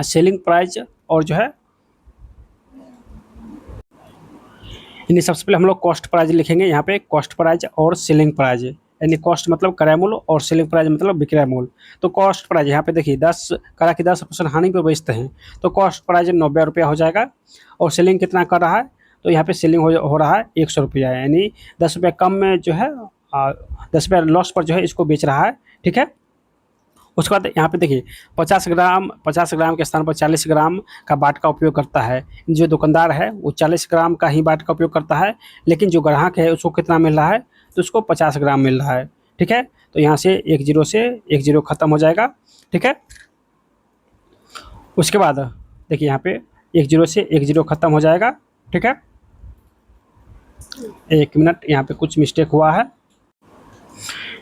Speaker 1: सेलिंग प्राइस और जो है यानी सबसे पहले हम लोग कॉस्ट प्राइस लिखेंगे। यहाँ पे कॉस्ट प्राइस और सेलिंग प्राइस, यानी कॉस्ट मतलब क्रय मूल्य और सेलिंग प्राइस मतलब विक्रय मूल्य। तो कॉस्ट प्राइस यहाँ पे देखिए 10% हानि पर बेचते हैं, तो कॉस्ट प्राइस 90 रुपया हो जाएगा। और सेलिंग कितना कर रहा है, तो यहाँ पे सेलिंग हो रहा है 100 रुपया, यानी 10 रुपया कम में जो है 10 रुपया लॉस पर जो है इसको बेच रहा है, ठीक है। उसके बाद यहाँ पे देखिए 50 ग्राम के स्थान पर 40 ग्राम का बाट का उपयोग करता है। जो दुकानदार है वो 40 ग्राम का ही बाट का उपयोग करता है, लेकिन जो ग्राहक है उसको कितना मिल रहा है, तो उसको 50 ग्राम मिल रहा है, ठीक है। तो यहाँ से एक जीरो खत्म हो जाएगा, ठीक है। उसके बाद देखिए यहाँ पे एक जीरो खत्म हो जाएगा, ठीक है। एक मिनट, यहाँ पे कुछ मिस्टेक हुआ है।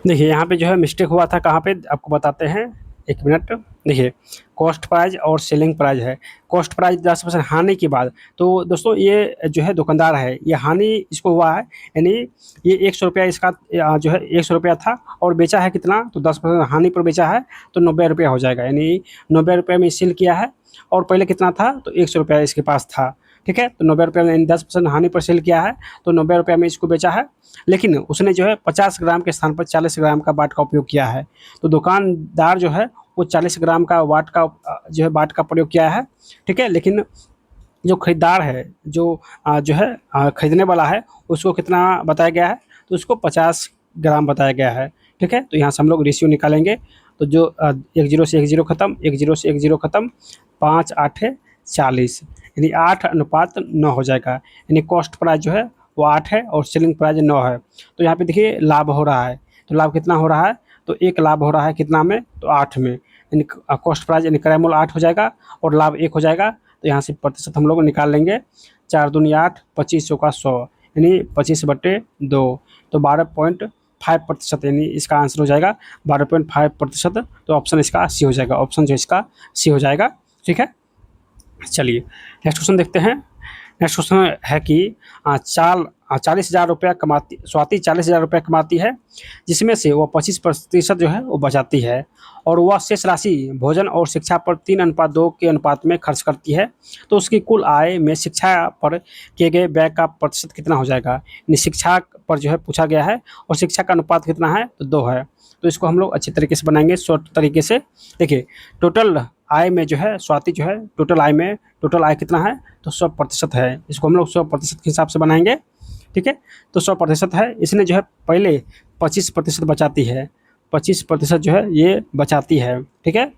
Speaker 1: देखिए यहाँ पे जो है मिस्टेक हुआ था, कहाँ पे आपको बताते हैं, एक मिनट। देखिए कॉस्ट प्राइस और सेलिंग प्राइस है। कॉस्ट प्राइस 10% हानि के बाद, तो दोस्तों ये जो है दुकानदार है, ये हानि इसको हुआ है, यानी ये 100 रुपया इसका जो है 100 रुपया था और बेचा है कितना, तो 10% हानि पर बेचा है, तो 90 रुपया हो जाएगा, यानी 90 रुपये में सेल किया है। और पहले कितना था, तो 100 रुपया इसके पास था, ठीक है। तो 90 रुपये में 10% हानि पर सेल किया है, तो 90 रुपये में इसको बेचा है, लेकिन उसने जो है 50 ग्राम के स्थान पर 40 ग्राम का बाट का उपयोग किया है। तो दुकानदार जो है वो 40 ग्राम का वाट का जो है बाट का प्रयोग किया है, ठीक है। लेकिन जो खरीदार है, जो है खरीदने वाला है, उसको कितना बताया गया है, तो उसको 50 ग्राम बताया गया है, ठीक है। तो यहाँ से हम लोग रेशियो निकालेंगे। तो जो 1 जीरो से 1 जीरो खत्म, 1 जीरो से 1 जीरो खत्म, 5 8 40, यानी 8:9 हो जाएगा। यानी कॉस्ट प्राइस जो है वो 8 है और सेलिंग प्राइस 9 है। तो यहाँ पे देखिए लाभ हो रहा है, तो लाभ कितना हो रहा है, तो एक लाभ हो रहा है कितना में, तो 8 में, यानी कॉस्ट प्राइस यानी क्रय मूल्य 8 हो जाएगा और लाभ 1 हो जाएगा। तो यहाँ से प्रतिशत हम लोग निकाल लेंगे, 4 दूनी 8, 25 का 100, यानी 25/2, तो 12.5%, यानी इसका आंसर हो जाएगा 12.5%। तो ऑप्शन इसका सी हो जाएगा, ऑप्शन जो इसका सी हो जाएगा, ठीक है। चलिए नेक्स्ट क्वेश्चन देखते हैं। नेक्स्ट क्वेश्चन है कि 40,000 रुपया कमाती स्वाति 40,000 रुपया कमाती है, जिसमें से वो 25% जो है वो बचाती है, और वह शेष राशि भोजन और शिक्षा पर 3:2 के अनुपात में खर्च करती है। तो उसकी कुल आय में शिक्षा पर किए गए व्यय का प्रतिशत कितना हो जाएगा। यानी शिक्षा पर जो है पूछा गया है और शिक्षा का अनुपात कितना है, तो 2 है। तो इसको हम लोग अच्छे तरीके से बनाएंगे, शॉर्ट तरीके से। देखिए टोटल आय में जो है स्वाति जो है टोटल आय कितना है, तो 100% है। इसको हम लोग 100% के हिसाब से बनाएंगे, ठीक है। तो 100% है, इसने जो है पहले 25% बचाती है, 25% जो है ये बचाती है, ठीक है,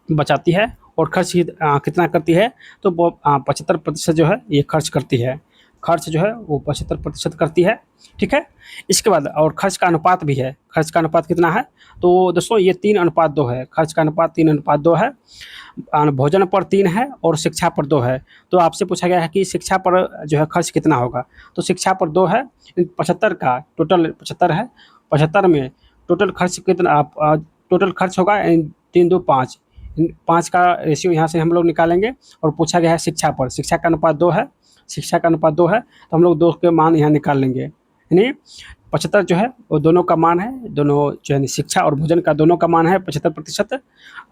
Speaker 1: बचाती है। और खर्च कितना करती है, तो वो 75% जो है ये खर्च करती है, खर्च जो है वो 75% करती है, ठीक है। इसके बाद और खर्च का अनुपात भी है, खर्च का अनुपात कितना है, तो दोस्तों ये 3:2 है, खर्च का अनुपात 3:2 है। भोजन पर 3 है और शिक्षा पर 2 है। तो आपसे पूछा गया है कि शिक्षा पर जो है खर्च कितना होगा, तो शिक्षा पर 2 है, 75 का टोटल 75 है, 75 में टोटल खर्च कितना टोटल खर्च होगा 3 2 5, 5 का रेशियो यहाँ से हम लोग निकालेंगे। और पूछा गया है शिक्षा पर, शिक्षा का अनुपात 2 है, शिक्षा का अनुपात 2 है, तो हम लोग 2 के मान यहाँ निकाल लेंगे। यानी 75 जो है वो दोनों का मान है, दोनों जो है शिक्षा और भोजन का दोनों का मान है 75%।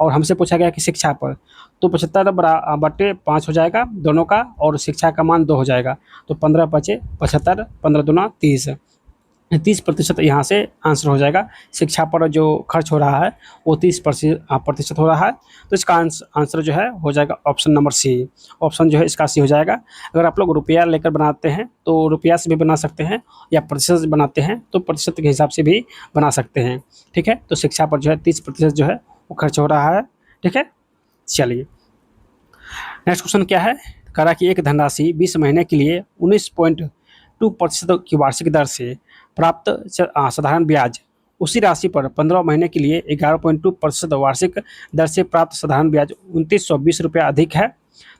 Speaker 1: और हमसे पूछा गया कि शिक्षा पर, तो 75/5 हो जाएगा दोनों का, और शिक्षा का मान 2 हो जाएगा। तो 15 बचे 75, 15 दूना 30, 30% यहाँ से आंसर हो जाएगा। शिक्षा पर जो खर्च हो रहा है वो 30% हो रहा है। तो इसका आंसर जो है हो जाएगा ऑप्शन नंबर सी, ऑप्शन जो है इसका सी हो जाएगा। अगर आप लोग रुपया लेकर बनाते हैं तो रुपया से भी बना सकते हैं, या प्रतिशत से बनाते हैं तो प्रतिशत के हिसाब से भी बना सकते हैं, ठीक है। तो शिक्षा पर जो है 30% जो है वो खर्च हो रहा है, ठीक है। चलिए नेक्स्ट क्वेश्चन क्या है, कह रहा कि एक धनराशि 20 महीने के लिए 19.2% की वार्षिक दर से प्राप्त साधारण ब्याज, उसी राशि पर 15 महीने के लिए 11.2% वार्षिक दर से प्राप्त साधारण ब्याज 2920 रुपया अधिक है।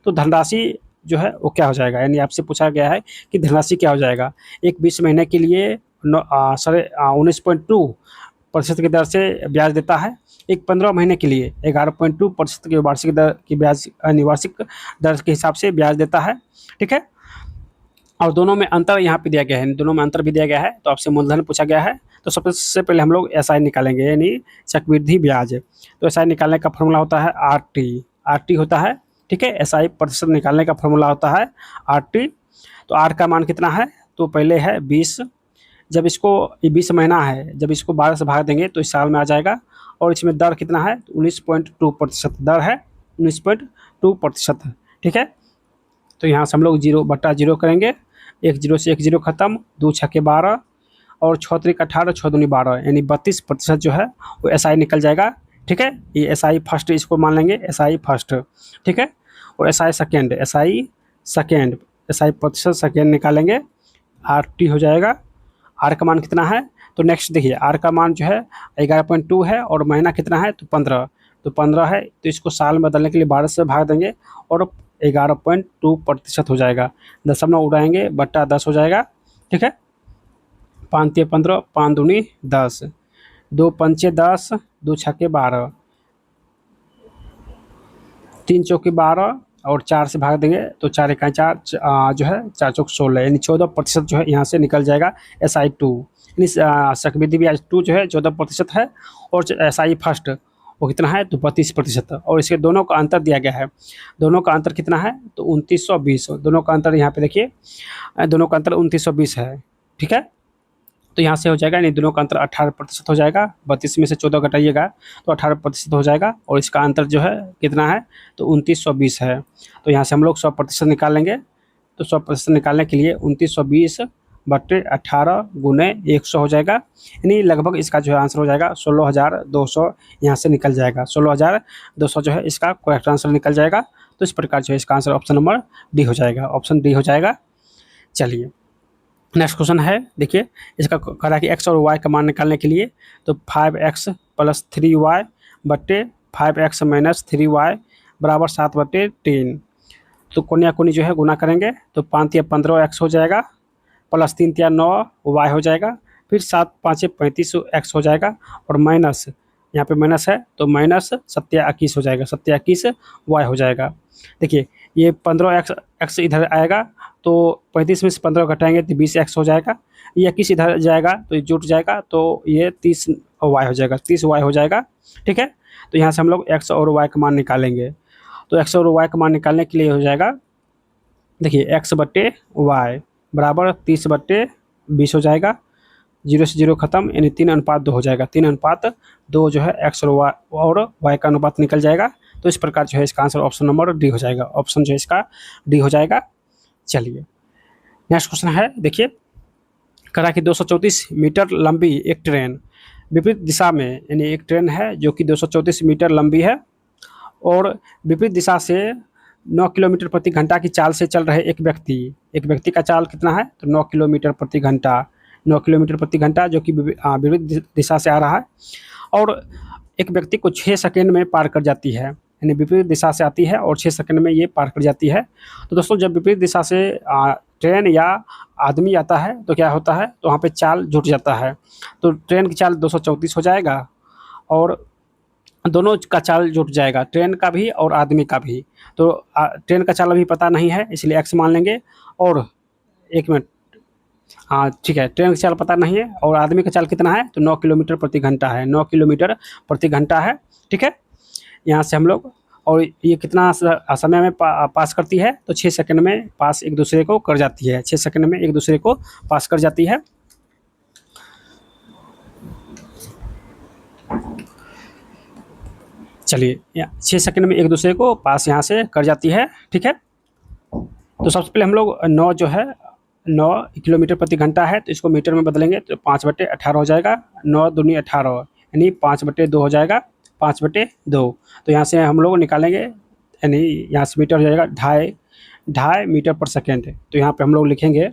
Speaker 1: तो धनराशि जो है वो क्या हो जाएगा, यानी आपसे पूछा गया है कि धनराशि क्या हो जाएगा। एक 20 महीने के लिए 19.2% की दर से ब्याज देता है। एक 15 महीने के लिए 11.2% की वार्षिक दर की ब्याज वार्षिक दर के हिसाब से ब्याज देता है। ठीक है, और दोनों में अंतर यहाँ पे दिया गया है, दोनों में अंतर भी दिया गया है। तो आपसे मूलधन पूछा गया है, तो सबसे पहले हम लोग एसआई निकालेंगे, यानी चक्रवृद्धि ब्याज। तो एसआई निकालने का फॉर्मूला होता है आरटी होता है। ठीक है, एसआई प्रतिशत निकालने का फॉर्मूला होता है आरटी। तो आर का मान कितना है, तो पहले है 20। जब इसको, ये 20 महीना है, जब इसको 12 से भाग देंगे तो इस साल में आ जाएगा। और इसमें दर कितना है, 19.2% दर है, 19.2%। ठीक है, तो यहाँ से हम लोग 0/0 करेंगे। एक जीरो से एक जीरो खत्म, 2×6 = 12 और 6×3 = 18, 6×2 = 12, यानी 32% जो है वो एसआई निकल जाएगा। ठीक है, ये एसआई फर्स्ट इसको मान लेंगे, एसआई फर्स्ट। ठीक है, और एसआई सेकेंड, एसआई प्रतिशत सेकेंड निकालेंगे, आरटी हो जाएगा। आर का मान कितना है, तो नेक्स्ट देखिए, आर का मान जो है 11.2 है और महीना कितना है, तो 15। तो 15 है, तो इसको साल में बदलने के लिए 12 से भाग देंगे और 11.2% हो जाएगा। दशमलव उड़ाएंगे, बट्टा 10 हो जाएगा। ठीक है, 5×3 = 15, 5×2 = 10, 2×5 = 10, 2×6 = 12, 3×4 = 12 और 4 से भाग देंगे तो 4×1 = 4, जो है 4×4 = 16, यानी 14% जो है यहाँ से निकल जाएगा SI2। यानी चक्रवृद्धि ब्याज 2 जो है 14% है, और SI फर्स्ट वो कितना है, तो 32%। और इसके दोनों का अंतर दिया गया है, दोनों का अंतर कितना है, तो 2920। दोनों का अंतर यहाँ पे देखिए, दोनों का अंतर 2920 है। ठीक है, तो यहाँ से हो जाएगा, यानी दोनों का अंतर 18% हो जाएगा। 32 में से 14 घटाइएगा तो 18% हो जाएगा, और इसका अंतर जो है कितना है, तो 2920 है। तो यहाँ से हम लोग 100% निकालेंगे। तो 100% निकालने के लिए 2920/18 × 100 हो जाएगा, यानी लगभग इसका जो है आंसर हो जाएगा 16,200। यहाँ से निकल जाएगा 16,200 जो है इसका करेक्ट आंसर निकल जाएगा। तो इस प्रकार जो है इसका आंसर ऑप्शन नंबर डी हो जाएगा, ऑप्शन डी हो जाएगा। चलिए नेक्स्ट क्वेश्चन है, देखिए इसका कहा कि एक्स और वाई का मान निकालने के लिए, तो 5x + 3y बट्टे 5x - 3y = 7/10। तो कोनिया कोनी जो है गुना करेंगे, तो 5×3 = 15x हो जाएगा, प्लस 3×3 = 9y हो जाएगा, फिर 7×5 = 35x हो जाएगा, और माइनस यहाँ पे माइनस है तो -7×21 हो जाएगा, 7×21y हो जाएगा। देखिए ये 15x इधर आएगा तो 35 में से 15 घटाएंगे तो 20x हो जाएगा। ये 21 इधर जाएगा तो ये जुट जाएगा, तो ये 30y हो जाएगा, 30y हो जाएगा। ठीक है, तो यहाँ से हम लोग x और y का मान निकालेंगे। तो x और y का मान निकालने के लिए हो जाएगा, देखिए x/y = 30/20 हो जाएगा, 0 से 0 खत्म, यानी 3:2 हो जाएगा। 3:2 जो है x और y का अनुपात निकल जाएगा। तो इस प्रकार जो है इसका आंसर ऑप्शन नंबर डी हो जाएगा, ऑप्शन जो है इसका डी हो जाएगा। चलिए नेक्स्ट क्वेश्चन है, देखिए करा कि 234 मीटर लंबी एक ट्रेन विपरीत दिशा में, यानी एक ट्रेन है जो कि 234 मीटर लंबी है और विपरीत दिशा से 9 किलोमीटर प्रति घंटा की चाल से चल रहे एक व्यक्ति का चाल कितना है, तो 9 किलोमीटर प्रति घंटा, 9 किलोमीटर प्रति घंटा जो कि विपरीत दिशा से आ रहा है, और एक व्यक्ति को 6 सेकेंड में पार कर जाती है, यानी विपरीत दिशा से आती है और 6 सेकंड में ये पार कर जाती है। तो दोस्तों जब विपरीत दिशा से ट्रेन या आदमी आता है तो क्या होता है, तो वहाँ पे चाल जुट जाता है। तो ट्रेन की चाल 234 हो जाएगा और दोनों का चाल जुट जाएगा, ट्रेन का भी और आदमी का भी। तो ट्रेन का चाल अभी पता नहीं है इसलिए एक्स मान लेंगे, और एक मिनट, हाँ ठीक है, ट्रेन का चाल पता नहीं है और आदमी का चाल कितना है, तो 9 किलोमीटर प्रति घंटा है, 9 किलोमीटर प्रति घंटा है। ठीक है, यहाँ से हम लोग, और ये कितना समय में पास करती है, तो 6 सेकंड में पास एक दूसरे को कर जाती है, 6 सेकंड में एक दूसरे को पास कर जाती है। चलिए 6 सेकंड में एक दूसरे को पास यहाँ से कर जाती है। ठीक है, तो सबसे पहले हम लोग 9 जो है 9 किलोमीटर प्रति घंटा है, तो इसको मीटर में बदलेंगे तो 5/18 हो जाएगा, 9×2 = 18, यानी 5/2 हो जाएगा, 5/2। तो यहाँ से हम लोग निकालेंगे, यानी यहाँ से मीटर हो जाएगा 2.5 मीटर पर सेकेंड। तो यहाँ पे हम लोग लिखेंगे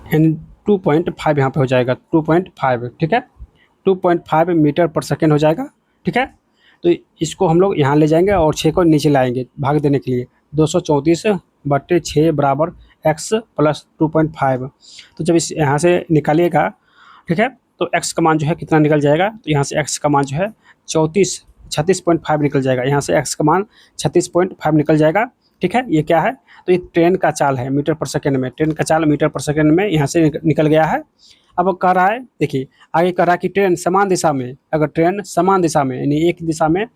Speaker 1: यानी 2.5 यहाँ पे हो जाएगा, 2.5। ठीक है, 2.5 मीटर पर सेकेंड हो जाएगा। ठीक है, तो इसको हम लोग यहाँ ले जाएंगे और 6 को नीचे लाएंगे भाग देने के लिए। 234/6 बराबर x प्लस 2.5। तो जब इस यहाँ से निकालिएगा, ठीक है, तो x का मान जो है कितना निकल जाएगा, तो यहाँ से x का मान जो है 36.5 निकल जाएगा। यहाँ से x का मान 36.5 निकल जाएगा। ठीक है, ये क्या है, तो ये ट्रेन का चाल है मीटर पर सेकेंड में, ट्रेन का चाल मीटर पर सेकेंड में यहाँ से निकल गया है। अब कह रहा है, देखिए आगे कह रहा है कि ट्रेन समान दिशा में, अगर ट्रेन समान दिशा में यानी एक दिशा में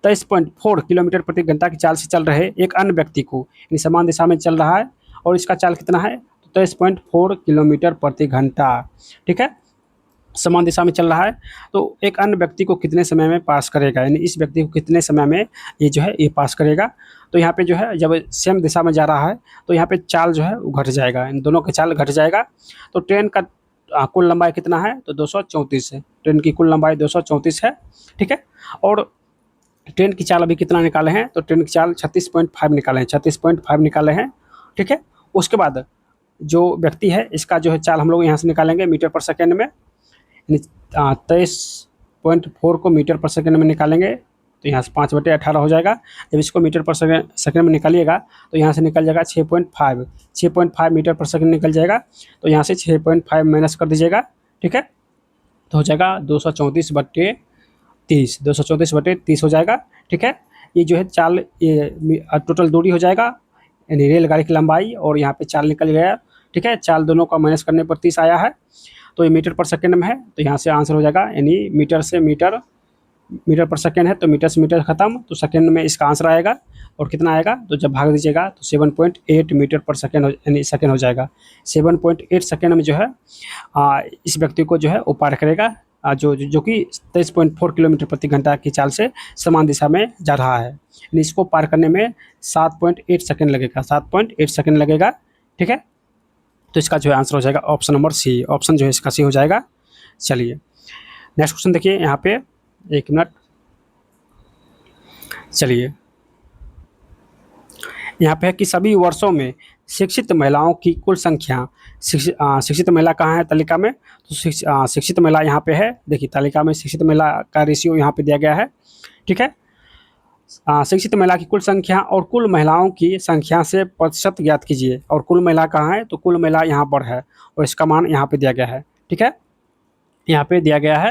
Speaker 1: 23.4 किलोमीटर प्रति घंटा की चाल से चल रहे एक अन्य व्यक्ति को, यानी समान दिशा में चल रहा है और इसका चाल कितना है, तो 23.4 किलोमीटर प्रति घंटा। ठीक है, समान दिशा में चल रहा है, तो एक अन्य व्यक्ति को कितने समय में पास करेगा, यानी इस व्यक्ति को कितने समय में ये जो है ये पास करेगा। तो यहाँ पे जो है जब सेम दिशा में जा रहा है तो यहाँ पे चाल जो है वो घट जाएगा, इन दोनों का चाल घट जाएगा। तो ट्रेन का कुल लंबाई कितना है, तो 234 है, ट्रेन की कुल लंबाई 234 है। ठीक है, और ट्रेन की चाल अभी कितना निकाले हैं, तो ट्रेन की चाल 36.5 निकाले हैं, 36.5 निकाले हैं। ठीक है, उसके बाद जो व्यक्ति है इसका जो है चाल हम लोग यहाँ से निकालेंगे मीटर पर सेकेंड में, 23.4 को मीटर पर सेकेंड में निकालेंगे तो यहाँ से 5/18 हो जाएगा। जब इसको मीटर पर सेकेंड में निकालिएगा तो यहाँ से निकल जाएगा 6.5 मीटर पर सेकेंड निकल जाएगा। तो यहाँ से 6.5 माइनस कर दीजिएगा। ठीक है, तो हो जाएगा 234/30 हो जाएगा। ठीक है, ये जो है चाल, ये टोटल दूरी हो जाएगा, यानी रेलगाड़ी की लंबाई और यहाँ पे चाल निकल गया। ठीक है, चाल दोनों का माइनस करने पर 30 आया है, तो ये मीटर पर सेकेंड में है, तो यहाँ से आंसर हो जाएगा, यानी मीटर से मीटर, मीटर पर सेकेंड है तो मीटर से मीटर खत्म, तो सेकेंड में इसका आंसर आएगा। और कितना आएगा, तो जब भाग दीजिएगा तो 7.8 मीटर पर सेकेंड यानी सेकेंड हो जाएगा। 7.8 सेकेंड में जो है इस व्यक्ति को जो है वो पार करेगा, जो कि 23.4 किलोमीटर प्रति घंटा की चाल से समान दिशा में जा रहा है। यानी इसको पार करने में 7.8 सेकेंड लगेगा, 7.8 सेकेंड लगेगा। ठीक है, तो इसका जो है आंसर हो जाएगा ऑप्शन नंबर सी, ऑप्शन जो है इसका सी हो जाएगा। चलिए नेक्स्ट क्वेश्चन देखिए यहाँ पे, एक मिनट, चलिए यहाँ पे है कि सभी वर्षों में शिक्षित महिलाओं की कुल संख्या, शिक्षित महिला कहाँ है तालिका में, तो शिक्षित महिला यहाँ पे है। देखिए तालिका में शिक्षित महिला का रेशियो यहाँ पे दिया गया है। ठीक है, शिक्षित महिला की कुल संख्या और कुल महिलाओं की संख्या से प्रतिशत ज्ञात कीजिए। और कुल महिला कहाँ है, तो कुल महिला यहाँ पर है और इसका मान यहाँ पे दिया गया है। ठीक है, यहाँ पे दिया गया है,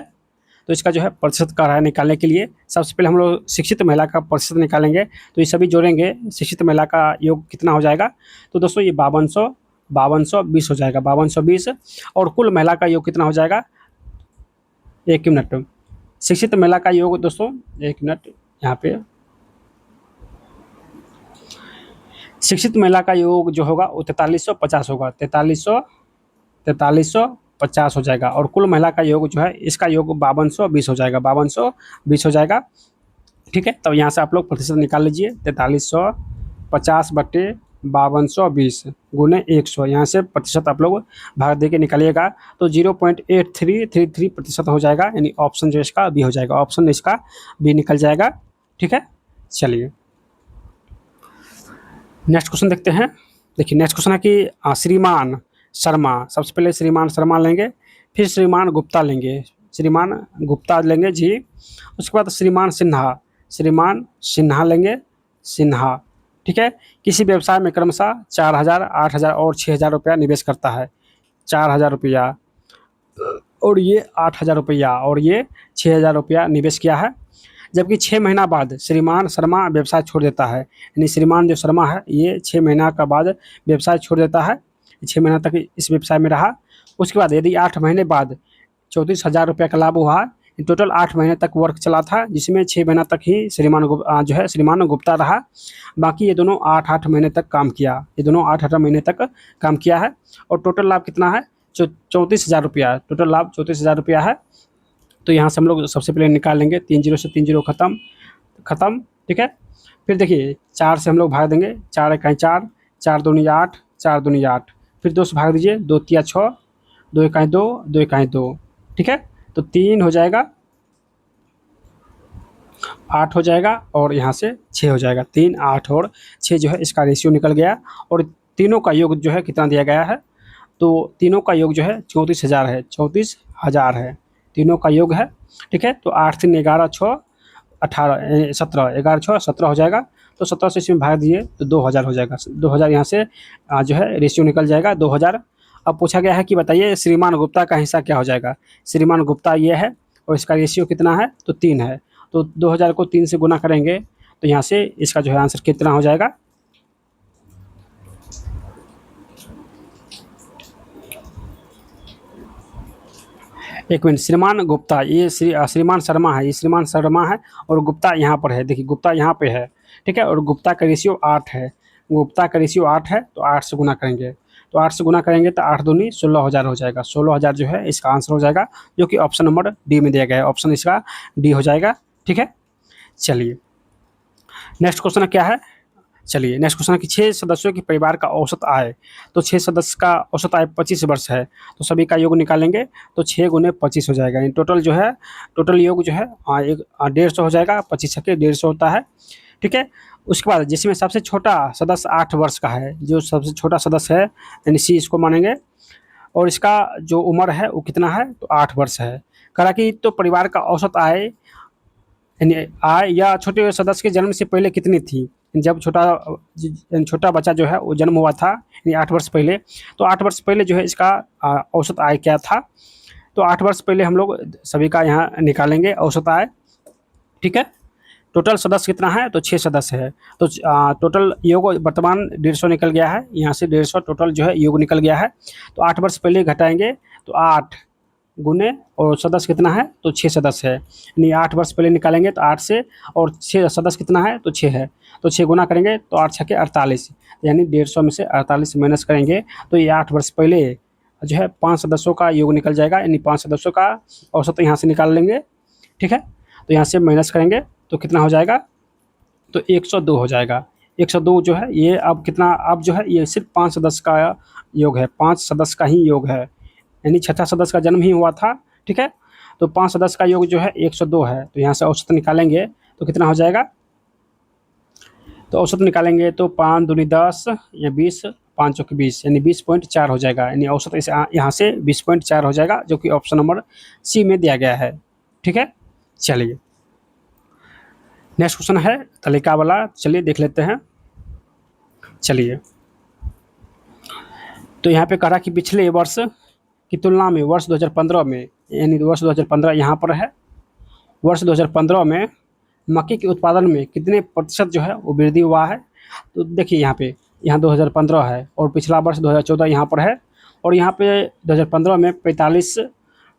Speaker 1: तो इसका जो है प्रतिशत का है निकालने के लिए सबसे पहले हम लोग शिक्षित महिला का प्रतिशत निकालेंगे। तो ये सभी जोड़ेंगे, शिक्षित महिला का योग कितना हो जाएगा, तो दोस्तों ये 5220 हो जाएगा, 5220। और कुल महिला का योग कितना हो जाएगा, एक मिनट, शिक्षित महिला का योग दोस्तों, एक मिनट, यहाँ पे शिक्षित महिला का योग जो होगा वो 4350 होगा, 4350 हो जाएगा। और कुल महिला का योग जो है इसका योग 5220 हो जाएगा, 5220 हो जाएगा। ठीक है, तब यहाँ से आप लोग प्रतिशत निकाल लीजिए, 4350/5220 गुने 100, यहाँ से प्रतिशत आप लोग भाग दे के निकालिएगा तो 0.8333% हो जाएगा, यानी ऑप्शन जो इसका बी हो जाएगा, ऑप्शन इसका बी निकल जाएगा। ठीक है, चलिए नेक्स्ट क्वेश्चन देखते हैं। देखिए नेक्स्ट क्वेश्चन है कि श्रीमान शर्मा, सबसे पहले श्रीमान शर्मा लेंगे, फिर श्रीमान गुप्ता लेंगे, श्रीमान गुप्ता लेंगे जी, उसके बाद श्रीमान सिन्हा लेंगे, सिन्हा। ठीक है, किसी व्यवसाय में क्रमशः 4000, 8000 और 6000 रुपया निवेश करता है, 4000 रुपया और ये 8000 रुपया और ये 6000 रुपया निवेश किया है। जबकि 6 महीना बाद श्रीमान शर्मा व्यवसाय छोड़ देता है, यानी श्रीमान जो शर्मा है ये 6 महीना का बाद व्यवसाय छोड़ देता है, 6 महीना तक इस व्यवसाय में रहा। उसके बाद यदि 8 महीने बाद 34,000 रुपये का लाभ हुआ, टोटल 8 महीने तक वर्क चला था, जिसमें 6 महीना तक ही श्रीमान गुप्ता रहा, बाकी ये दोनों 8 महीने तक काम किया, ये दोनों 8 महीने तक काम किया है। और टोटल लाभ कितना है, 34,000 रुपया, टोटल लाभ 34,000 रुपया है। तो यहाँ से हम लोग सबसे पहले निकाल लेंगे, 3 0 से 3 0 खत्म। ठीक है, फिर देखिए 4 से हम लोग भाग देंगे, 4 1 4, 4 दूनी 8, 4 दूनी 8, फिर 2 से भाग दीजिए, 2 3 6, 2 1 2, 2 1 2। ठीक है, तो 3 हो जाएगा, 8 हो जाएगा और यहाँ से 6 हो जाएगा, 3 8 और 6 जो है इसका रेशियो निकल गया। और तीनों का योग जो है कितना दिया गया है, तो तीनों का योग जो है 34,000 है, 34,000 है तीनों का योग है। ठीक है, तो 8 3 11 6, 18 17 11 6 17 हो जाएगा। तो 17 से इसमें भाग दिए तो 2000 हो जाएगा। 2000 यहाँ से जो है रेशियो निकल जाएगा 2000। अब पूछा गया है कि बताइए श्रीमान गुप्ता का हिस्सा क्या हो जाएगा। श्रीमान गुप्ता ये है और इसका रेशियो कितना है तो 3 है। तो 2000 को 3 से गुना करेंगे तो यहाँ से इसका जो है आंसर कितना हो जाएगा। एक मिनट, श्रीमान गुप्ता, ये श्रीमान शर्मा है, ये श्रीमान शर्मा है और गुप्ता यहाँ पर है। देखिए गुप्ता यहाँ पे है, ठीक है, और गुप्ता का रेशियो 8 है। गुप्ता का रेशियो 8 है तो 8 से गुना करेंगे। तो 8 से गुना करेंगे तो 8 दूनी 16,000 हो जाएगा। 16,000 जो है इसका आंसर हो जाएगा, जो कि ऑप्शन नंबर डी में दिया गया है। ऑप्शन इसका डी हो जाएगा, ठीक है। चलिए नेक्स्ट क्वेश्चन क्या है। चलिए नेक्स्ट क्वेश्चन है कि 6 सदस्यों के परिवार का औसत आय। तो 6 सदस्य का औसत आय 25 वर्ष है। तो सभी का योग निकालेंगे तो 6 गुने 25 हो जाएगा। यानी टोटल जो है, टोटल योग जो है 150 हो जाएगा। 25 छक्के 150 होता है, ठीक है। उसके बाद जिसमें सबसे छोटा सदस्य 8 वर्ष का है, जो सबसे छोटा सदस्य है यानी सी इसको मानेंगे, और इसका जो उम्र है वो कितना है तो 8 वर्ष है। कहा कि तो परिवार का औसत आय यानी आय या छोटे सदस्य के जन्म से पहले कितनी थी। जब छोटा बच्चा जो है वो जन्म हुआ था यानी 8 वर्ष पहले, तो 8 वर्ष पहले जो है इसका औसत आय क्या था। तो 8 वर्ष पहले हम लोग सभी का यहाँ निकालेंगे औसत आय, ठीक है। टोटल सदस्य कितना है तो 6 सदस्य है। तो टोटल योग वर्तमान 150 निकल गया है, यहाँ से 150 टोटल जो है योग निकल गया है। तो 8 वर्ष पहले घटाएंगे तो 8 गुने और सदस्य कितना है तो 6 सदस्य है। यानी 8 वर्ष पहले निकालेंगे तो 8 से, और 6 सदस्य कितना है तो 6 है। तो 6 गुना करेंगे तो 8 छक्के 48, यानी 150 में से 48 माइनस करेंगे तो ये 8 वर्ष पहले जो है 5 सदस्यों का योग निकल जाएगा। यानी 5 सदस्यों का औसत यहाँ से निकाल लेंगे, ठीक है। तो यहाँ से माइनस करेंगे तो कितना हो जाएगा तो 102 हो जाएगा। 102 जो है ये अब कितना, अब जो है ये सिर्फ 5 सदस्य का योग है, 5 सदस्य का ही योग है, यानी छठा सदस्य का जन्म ही हुआ था, ठीक है। तो 5 सदस्य का योग जो है 102 है। तो यहाँ से औसत निकालेंगे तो कितना हो जाएगा। तो औसत निकालेंगे तो 5 दूनी 10 या 20, 5 चौके 20, यानी 20.4 हो जाएगा। यानी औसत इस यहाँ से 20.4 हो जाएगा, जो कि ऑप्शन नंबर सी में दिया गया है, ठीक है। चलिए नेक्स्ट क्वेश्चन है तालिका वाला, चलिए देख लेते हैं। चलिए तो यहाँ पे कह रहा कि पिछले वर्ष की तुलना में वर्ष 2015 में, यानी वर्ष 2015 यहाँ पर है, वर्ष 2015 में मक्के के उत्पादन में कितने प्रतिशत जो है वो वृद्धि हुआ है। तो देखिए यहाँ पे, यहाँ 2015 है और पिछला वर्ष 2014 यहाँ पर है, और यहाँ पे 2015 में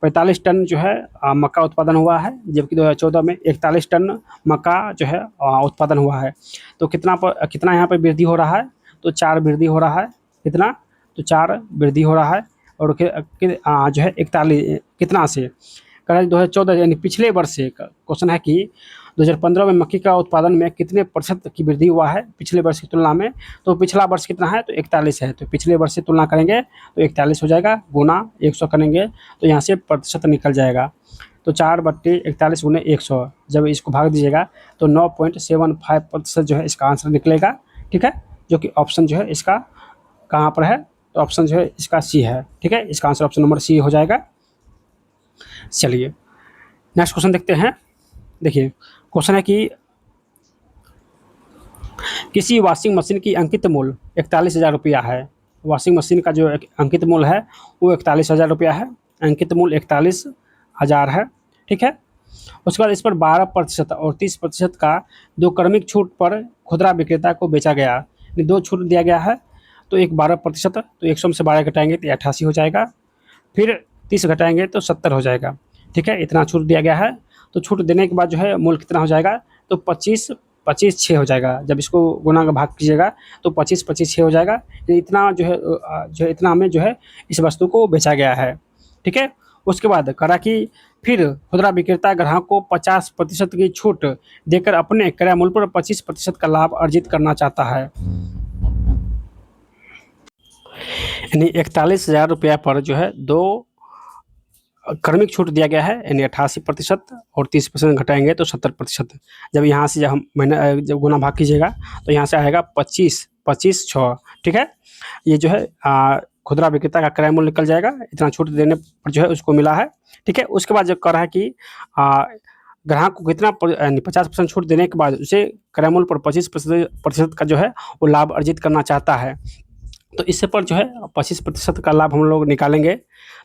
Speaker 1: 45 टन जो है मक्का उत्पादन हुआ है, जबकि 2014 में 41 टन मक्का जो है उत्पादन हुआ है। तो कितना यहाँ पे वृद्धि हो रहा है तो 4 वृद्धि हो रहा है। कितना तो 4 वृद्धि हो रहा है। और जो है 41 कितना से कह रहा है 2014, यानी पिछले वर्ष से क्वेश्चन है कि 2015 में मक्के का उत्पादन में कितने प्रतिशत की वृद्धि हुआ है पिछले वर्ष की तुलना में। तो पिछला वर्ष कितना है तो 41 है। तो पिछले वर्ष से तुलना करेंगे तो 41 हो जाएगा, गुना 100 करेंगे तो यहाँ से प्रतिशत निकल जाएगा। तो 4/41 गुने 100, जब इसको भाग दीजिएगा तो 9.75% जो है इसका आंसर निकलेगा, ठीक है। जो कि ऑप्शन जो है इसका कहाँ पर है तो ऑप्शन जो है इसका सी है, ठीक है। इसका आंसर ऑप्शन नंबर सी हो जाएगा। चलिए नेक्स्ट क्वेश्चन देखते हैं। देखिए क्वेश्चन है कि किसी वॉशिंग मशीन की अंकित मूल्य 41,000 रुपया है। वॉशिंग मशीन का जो अंकित मूल्य है वो 41,000 रुपया है। अंकित मूल्य 41,000 है, ठीक है। उसके बाद इस पर 12% और 30% का 2 क्रमिक छूट पर खुदरा विक्रेता को बेचा गया। यानी 2 छूट दिया गया है। तो एक 12%, तो 100 में से 12 घटाएंगे तो 88 हो जाएगा। फिर 30 घटाएंगे तो 70 हो जाएगा, ठीक है। इतना छूट दिया गया है। तो छूट देने के बाद जो है मूल्य कितना हो जाएगा तो 25 6 हो जाएगा। जब इसको गुना का भाग कीजिएगा तो 25 6 हो जाएगा। इतना जो है इतना हमें जो है इस वस्तु को बेचा गया है, ठीक है। उसके बाद करा कि फिर खुदरा विक्रेता ग्राहक को 50% की छूट देकर अपने क्रय मूल्य पर 25% का लाभ अर्जित करना चाहता है। यानी 41,000 रुपया पर जो है 2 क्रमिक छूट दिया गया है, यानी 88% और 30% घटाएंगे तो 70%। जब यहाँ से जब गुना भाग कीजिएगा तो यहाँ से आएगा 25 6, ठीक है। ये जो है खुदरा विक्रेता का क्रय मूल्य निकल जाएगा, इतना छूट देने पर जो है उसको मिला है, ठीक है। उसके बाद जो कह रहा है कि ग्राहक को कितना 50% छूट देने के बाद उसे क्रय मूल्य पर 25% का जो है वो लाभ अर्जित करना चाहता है। तो इससे पर जो है 25% का लाभ हम लोग निकालेंगे।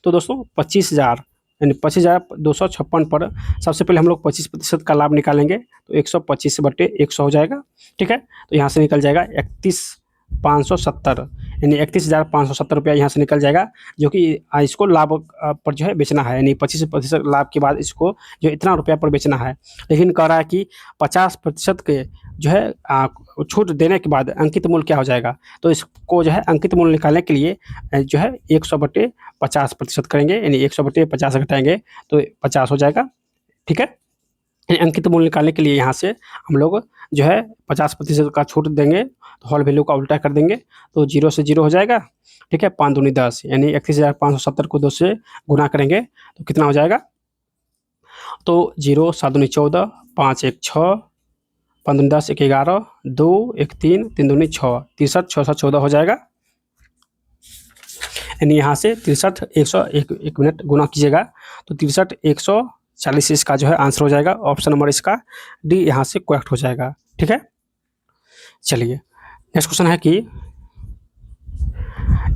Speaker 1: तो दोस्तों 25,000 यानी 25,256 पर सबसे पहले हम लोग 25% का लाभ निकालेंगे। तो 125/100 हो जाएगा। ठीक है, तो यहाँ से निकल जाएगा 31,570 यानी 31,570 रुपया यहाँ से निकल जाएगा, जो कि इसको लाभ पर जो है बेचना है, यानी 25% लाभ के बाद इसको जो इतना रुपया पर बेचना है। लेकिन कह रहा है कि 50% के जो है छूट देने के बाद अंकित मूल्य क्या हो जाएगा। तो इसको जो है अंकित मूल्य निकालने के लिए जो है 100/50% करेंगे, यानी 100/50 घटाएंगे तो 50 हो जाएगा। ठीक है, अंकित मूल्य निकालने के लिए यहाँ से हम लोग जो है 50% का छूट देंगे, तो होल वैल्यू का उल्टा कर देंगे, तो 0 से 0 हो जाएगा। ठीक है, 5 दूनी 10 यानी 31,570 को 2 से गुना करेंगे तो कितना हो जाएगा। तो 0 7 दूनी 14, 5 1 6, 5 दूनी 10, 1 11, 2 1 3, 3 दूनी 6, 63 6 7 14 हो जाएगा। यानी यहाँ से 63 100 एक मिनट गुना कीजिएगा तो 63 140 इसका जो है आंसर हो जाएगा। ऑप्शन नंबर इसका डी यहाँ से करेक्ट हो जाएगा। ठीक है, चलिए नेक्स्ट क्वेश्चन है कि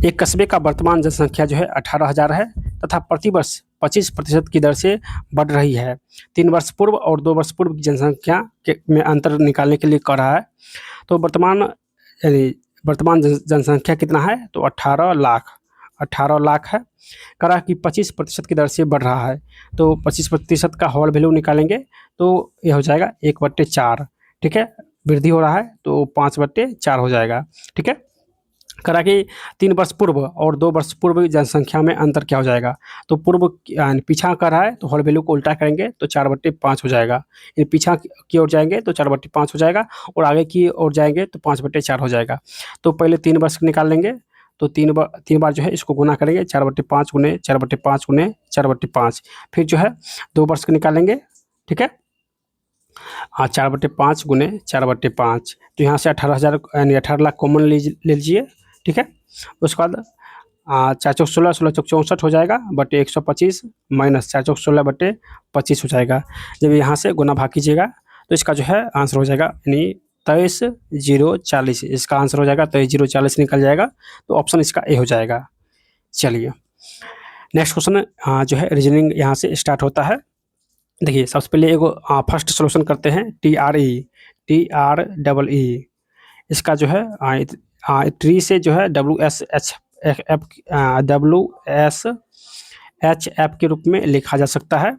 Speaker 1: एक कस्बे का वर्तमान जनसंख्या जो है 18,000 है तथा प्रतिवर्ष 25% की दर से बढ़ रही है। 3 वर्ष पूर्व और 2 वर्ष पूर्व की जनसंख्या में अंतर निकालने के लिए कह रहा है। तो वर्तमान जनसंख्या कितना है, तो 18 लाख है। कह रहा है कि 25% की दर से बढ़ रहा है, तो 25% का होल वैल्यू निकालेंगे तो यह हो जाएगा 1/4। ठीक है, वृद्धि हो रहा है तो 5/4 हो जाएगा। ठीक है, कह रहा कि 3 वर्ष पूर्व और 2 वर्ष पूर्व की जनसंख्या में अंतर क्या हो जाएगा। तो पूर्व पीछा कर रहा है तो होल वैल्यू को उल्टा करेंगे तो 4/5 हो जाएगा। ये पीछा की ओर जाएंगे तो 4/5 हो जाएगा और आगे की ओर जाएंगे तो 5/4 हो जाएगा। तो पहले 3 वर्ष निकाल लेंगे, तो 3 बार जो है इसको गुना करेंगे, 4/5 गुने 4/5 गुने 4/5। फिर जो है 2 वर्ष का निकालेंगे। ठीक है, हाँ 4/5 गुने 4/5, तो यहाँ से 18,000 यानी 18 लाख कॉमन ले लीजिए। ठीक है, उसके बाद 4 चौक 16, 16 चौक 64 हो जाएगा बटे 125 माइनस 4 चौक 16 बटे 25 हो जाएगा। जब यहाँ से गुना भाग कीजिएगा तो इसका जो है आंसर हो जाएगा, यानी 23,040 इसका आंसर हो जाएगा। 23,040 निकल जाएगा, तो ऑप्शन इसका ए हो जाएगा। चलिए नेक्स्ट क्वेश्चन जो है रीजनिंग यहाँ से स्टार्ट होता है। देखिए सबसे पहले एगो फर्स्ट सोल्यूशन करते हैं, TRE इसका जो है ट्री से जो है WSHF के रूप में लिखा जा सकता है।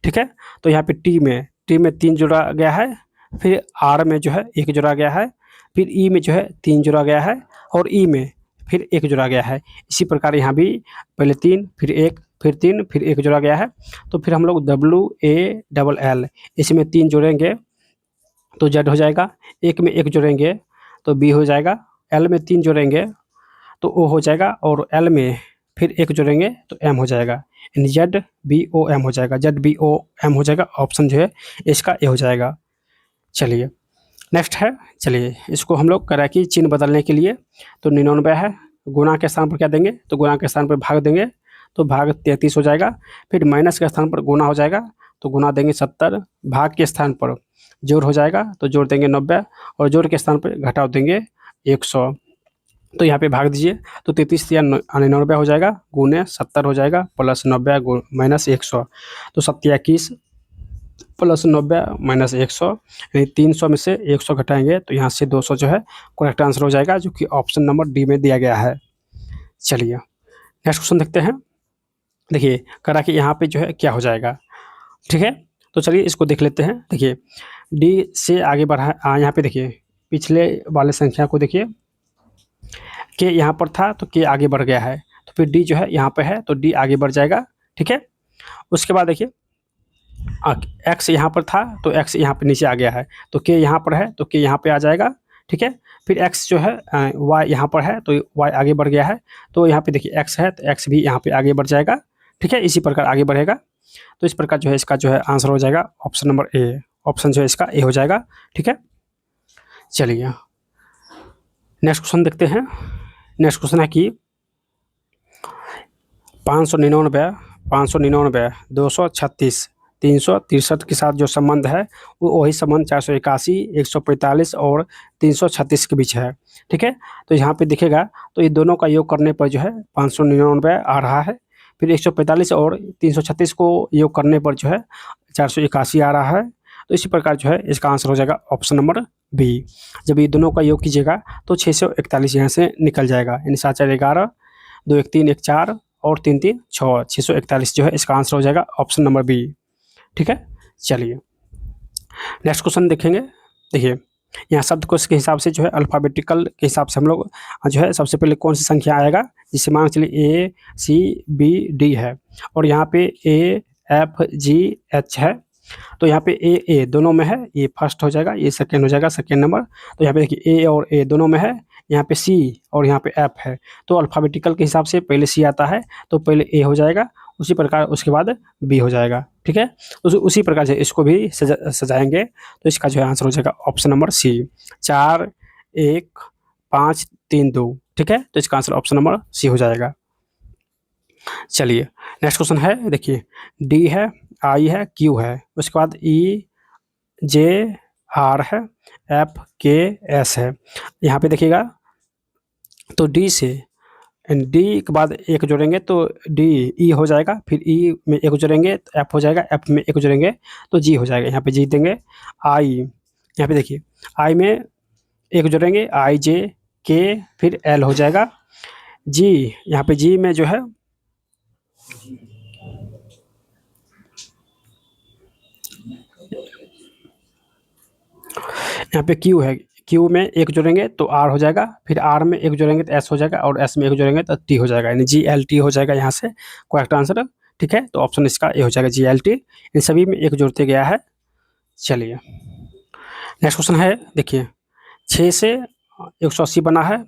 Speaker 1: ठीक है, तो यहाँ पे टी में 3 जोड़ा गया है, फिर आर में जो है 1 जोड़ा गया है, फिर ई में जो है 3 जोड़ा गया है और ई में फिर 1 जोड़ा गया है। इसी प्रकार यहाँ भी पहले 3 फिर 1 फिर 3 फिर 1 जोड़ा गया है। तो फिर हम लोग WALL इसमें 3 जोड़ेंगे तो Z हो जाएगा, 1 में 1 जोड़ेंगे तो B हो जाएगा, L में 3 जोड़ेंगे तो O हो जाएगा और L में फिर 1 जोड़ेंगे तो M हो जाएगा, यानी ZBOM हो जाएगा, ZBOM हो जाएगा। ऑप्शन जो है इसका ए हो जाएगा। चलिए नेक्स्ट है, चलिए इसको हम लोग करें कि चिन्ह बदलने के लिए तो 99 है, गुना के स्थान पर क्या देंगे, तो गुना के स्थान पर भाग देंगे तो भाग 33 हो जाएगा। फिर माइनस के स्थान पर गुना हो जाएगा तो गुना देंगे 70, भाग के स्थान पर जोड़ हो जाएगा तो जोड़ देंगे 90 और जोड़ के स्थान पर घटाव देंगे 100। तो यहाँ पे भाग दीजिए तो 33 या 99 हो जाएगा, गुने 70 हो जाएगा प्लस 90 माइनस 100, तो 27 प्लस 90 माइनस 100 यानी 300 में से 100 घटाएंगे तो यहाँ से 200 जो है करेक्ट आंसर हो जाएगा, जो कि ऑप्शन नंबर डी में दिया गया है। चलिए नेक्स्ट क्वेश्चन देखते हैं। देखिए करा कि यहाँ पे जो है क्या हो जाएगा। ठीक है, तो चलिए इसको देख लेते हैं। देखिए डी से आगे बढ़ा, यहाँ पे देखिए पिछले वाले संख्या को देखिए, के यहाँ पर था तो के आगे बढ़ गया है, तो फिर डी जो है यहाँ पे है तो डी आगे बढ़ जाएगा। ठीक है, उसके बाद देखिए एक्स यहाँ पर था तो एक्स यहाँ पे नीचे आ गया है, तो के यहाँ पर है तो के यहाँ पे आ जाएगा। ठीक है, फिर एक्स जो है वाई यहाँ पर है तो वाई आगे बढ़ गया है, तो यहाँ पे देखिए एक्स है तो एक्स भी यहाँ पे आगे बढ़ जाएगा। ठीक है, इसी प्रकार आगे बढ़ेगा, तो इस प्रकार जो है इसका जो है आंसर हो जाएगा ऑप्शन नंबर ए, ऑप्शन जो है इसका ए हो जाएगा। ठीक है, चलिए नेक्स्ट क्वेश्चन देखते हैं। नेक्स्ट क्वेश्चन है कि 599, 236, 363 के साथ जो संबंध है वो वही संबंध 481, 145 और 336 के बीच है। ठीक है, तो यहाँ पे दिखेगा तो ये दोनों का योग करने पर जो है 599 आ रहा है। फिर 145 और 336 को योग करने पर जो है 481 आ रहा है। तो इसी प्रकार जो है इसका आंसर हो जाएगा ऑप्शन नंबर बी। जब ये दोनों का योग कीजिएगा तो 641 यहाँ से निकल जाएगा, यानी 7 4 11, 2 1 3 1 4 और 3 3 6, 641 जो है इसका आंसर हो जाएगा ऑप्शन नंबर बी। ठीक है, चलिए नेक्स्ट क्वेश्चन देखेंगे। देखिए यहाँ शब्दकोश के हिसाब से जो है अल्फ़ाबेटिकल के हिसाब से हम लोग जो है सबसे पहले कौन सी संख्या आएगा, जिससे मान चलिए A C B D है और यहाँ पे A F G H है। तो यहाँ पे ए दोनों में है, ये फर्स्ट हो जाएगा, ये सेकेंड हो जाएगा, सेकेंड नंबर। तो यहाँ पे देखिए ए और ए दोनों में है, यहाँ पे सी और यहाँ पे एफ है। तो अल्फ़ाबेटिकल के हिसाब से पहले सी आता है तो पहले ए हो जाएगा, उसी प्रकार उसके बाद बी हो जाएगा। ठीक है, उसी प्रकार से इसको भी सजाएंगे तो इसका जो है आंसर हो जाएगा ऑप्शन नंबर सी, 4 1 5 3 2। ठीक है, तो इसका आंसर ऑप्शन नंबर सी हो जाएगा। चलिए नेक्स्ट क्वेश्चन है, देखिए डी है, आई है, क्यू है, उसके बाद ई जे आर है, एफ के एस है। यहाँ पे देखिएगा तो डी से डी के बाद एक जोड़ेंगे तो डी ई हो जाएगा, फिर ई में एक जोड़ेंगे तो एफ हो जाएगा, एफ में एक जोड़ेंगे तो जी हो जाएगा। यहाँ पे जी देंगे। आई, यहाँ पे देखिए आई में एक जोड़ेंगे आई जे के, फिर एल हो जाएगा। जी, यहाँ पे जी में जो है यहाँ पे क्यू है, क्यू में एक जोड़ेंगे तो आर हो जाएगा, फिर आर में एक जोड़ेंगे तो एस हो जाएगा और एस में एक जोड़ेंगे तो टी हो जाएगा, यानी जी एल टी हो जाएगा यहाँ से करेक्ट आंसर। ठीक है, तो ऑप्शन इसका ए हो जाएगा जी एल टी, इन सभी में एक जोड़ते गया है। चलिए नेक्स्ट क्वेश्चन है, देखिए 6 से 180 बना है,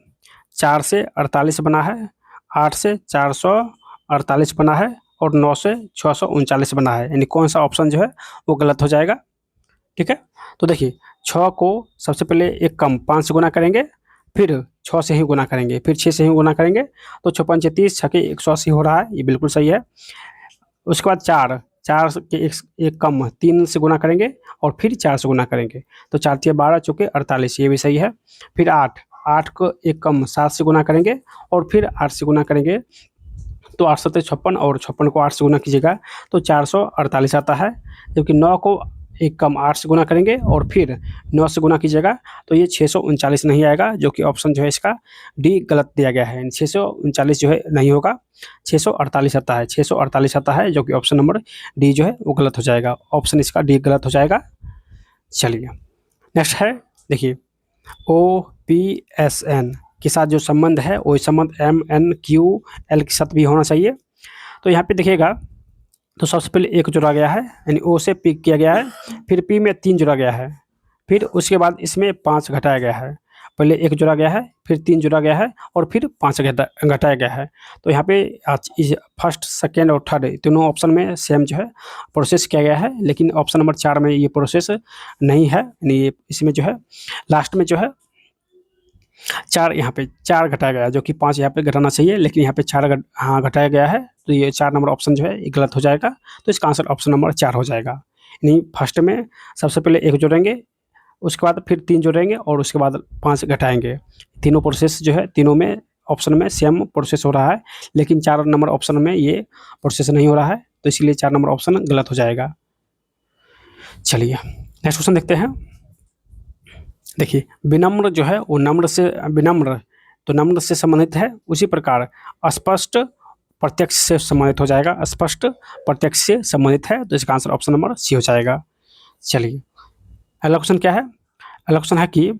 Speaker 1: 4 से 48 बना है, 8 से 448 बना है और 9 से 639 बना है, यानी कौन सा ऑप्शन जो है वो गलत हो जाएगा। ठीक है, तो देखिए 6 को सबसे पहले एक कम 5 से गुना करेंगे, फिर 6 से ही गुना करेंगे, फिर 6 से ही गुना करेंगे तो 6 5 30, 6 के 180 हो रहा है, ये बिल्कुल सही है। उसके बाद 4 के एक कम 3 से गुना करेंगे और फिर 4 से गुना करेंगे तो 4 3 12, चौके 48, ये भी सही है। फिर 8 को एक कम 7 से गुना करेंगे और फिर 8 से गुना करेंगे तो 8 7 56 और 56 को 8 से गुना कीजिएगा तो 448 आता है। जबकि 9 को एक कम 8 से गुना करेंगे और फिर 9 से गुना कीजिएगा तो ये 639 नहीं आएगा, जो कि ऑप्शन जो है इसका डी गलत दिया गया है। 639 जो है नहीं होगा, 648 आता है, 648 आता है, जो कि ऑप्शन नंबर डी जो है वो गलत हो जाएगा, ऑप्शन इसका डी गलत हो जाएगा। चलिए नेक्स्ट है, देखिए ओ पी एस एन के साथ जो संबंध है वही संबंध एम एन क्यू एल के साथ भी होना चाहिए। तो यहाँ पे देखिएगा तो सबसे पहले एक जोड़ा गया है, यानी ओ से पी किया गया है, फिर पी में 3 जोड़ा गया है, फिर उसके बाद इसमें 5 घटाया गया है। पहले एक जोड़ा गया है, फिर 3 जोड़ा गया है और फिर 5 घटाया गया है। तो यहाँ पे फर्स्ट सेकेंड और थर्ड तीनों ऑप्शन में सेम जो है प्रोसेस किया गया है, लेकिन ऑप्शन नंबर 4 में ये प्रोसेस नहीं है, यानी इसमें जो है लास्ट में जो है 4 यहाँ पे 4 घटाया गया है, जो कि 5 यहाँ पे घटाना चाहिए, लेकिन यहाँ पे 4 घटाया गया है, तो ये 4 नंबर ऑप्शन जो है ये गलत हो जाएगा। तो इसका आंसर ऑप्शन नंबर 4 हो जाएगा, यानी फर्स्ट में सबसे पहले एक जोड़ेंगे, उसके बाद फिर 3 जोड़ेंगे और उसके बाद 5 घटाएंगे। तीनों प्रोसेस जो है तीनों में ऑप्शन में सेम प्रोसेस हो रहा है, लेकिन 4 नंबर ऑप्शन में ये प्रोसेस नहीं हो रहा है, तो इसलिए 4 नंबर ऑप्शन गलत हो जाएगा। चलिए नेक्स्ट क्वेश्चन देखते हैं। देखिए विनम्र जो है वो नम्र से, विनम्र तो नम्र से संबंधित है, उसी प्रकार अस्पष्ट प्रत्यक्ष से संबंधित हो जाएगा, स्पष्ट प्रत्यक्ष से संबंधित है, तो इसका आंसर ऑप्शन नंबर सी हो जाएगा। चलिए अगला क्वेश्चन क्या है, अगला क्वेश्चन है कि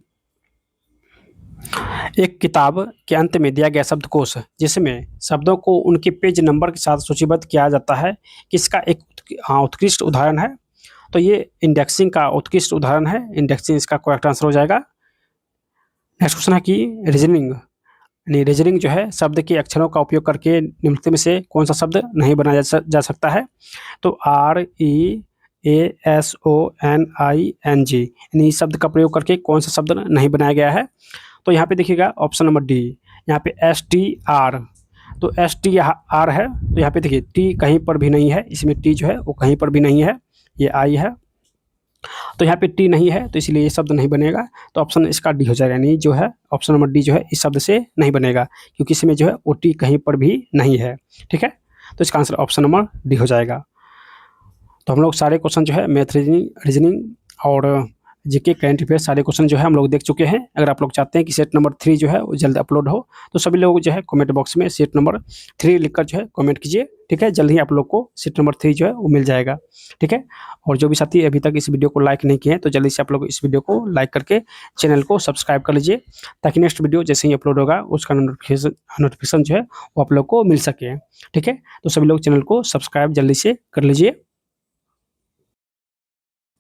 Speaker 1: एक किताब के अंत में दिया गया शब्दकोश जिसमें शब्दों को उनके पेज नंबर के साथ सूचीबद्ध किया जाता है, किसका एक उत्कृष्ट उदाहरण है। तो ये इंडेक्सिंग का उत्कृष्ट उदाहरण है, इंडेक्सिंग इसका करेक्ट आंसर हो जाएगा। नेक्स्ट क्वेश्चन है कि रीजनिंग, यानी रीजनिंग जो है शब्द के अक्षरों का उपयोग करके निम्नलिखित में से कौन सा शब्द नहीं बनाया जा सकता है। तो REASONING, यानी इस शब्द का प्रयोग करके कौन सा शब्द नहीं बनाया गया है। तो यहाँ पे देखिएगा ऑप्शन नंबर डी, यहाँ पे STR, तो STR है, तो यहाँ पे देखिए टी कहीं पर भी नहीं है, इसमें टी जो है वो कहीं पर भी नहीं है, ये आई है। तो यहाँ पे टी नहीं है तो इसलिए ये शब्द नहीं बनेगा, तो ऑप्शन इसका डी हो जाएगा, यानी जो है ऑप्शन नंबर डी जो है इस शब्द से नहीं बनेगा, क्योंकि इसमें जो है ओ टी कहीं पर भी नहीं है। ठीक है, तो इसका आंसर ऑप्शन नंबर डी हो जाएगा। तो हम लोग सारे क्वेश्चन जो है मैथ, रीजनिंग और जीके, करंट अफेयर सारे क्वेश्चन जो है हम लोग देख चुके हैं। अगर आप लोग चाहते हैं कि सेट नंबर 3 जो है वो जल्द अपलोड हो, तो सभी लोग जो है कमेंट बॉक्स में सेट नंबर 3 लिखकर जो है कमेंट कीजिए। ठीक है, जल्द ही आप लोग को सेट नंबर 3 जो है वो मिल जाएगा। ठीक है, और जो भी साथी अभी तक इस वीडियो को लाइक नहीं किए हैं, तो जल्दी से आप लोग इस वीडियो को लाइक करके चैनल को सब्सक्राइब कर लीजिए, ताकि नेक्स्ट वीडियो जैसे ही अपलोड होगा उसका नोटिफिकेशन जो है वो आप लोग को मिल सके। ठीक है, तो सभी लोग चैनल को सब्सक्राइब जल्दी से कर लीजिए।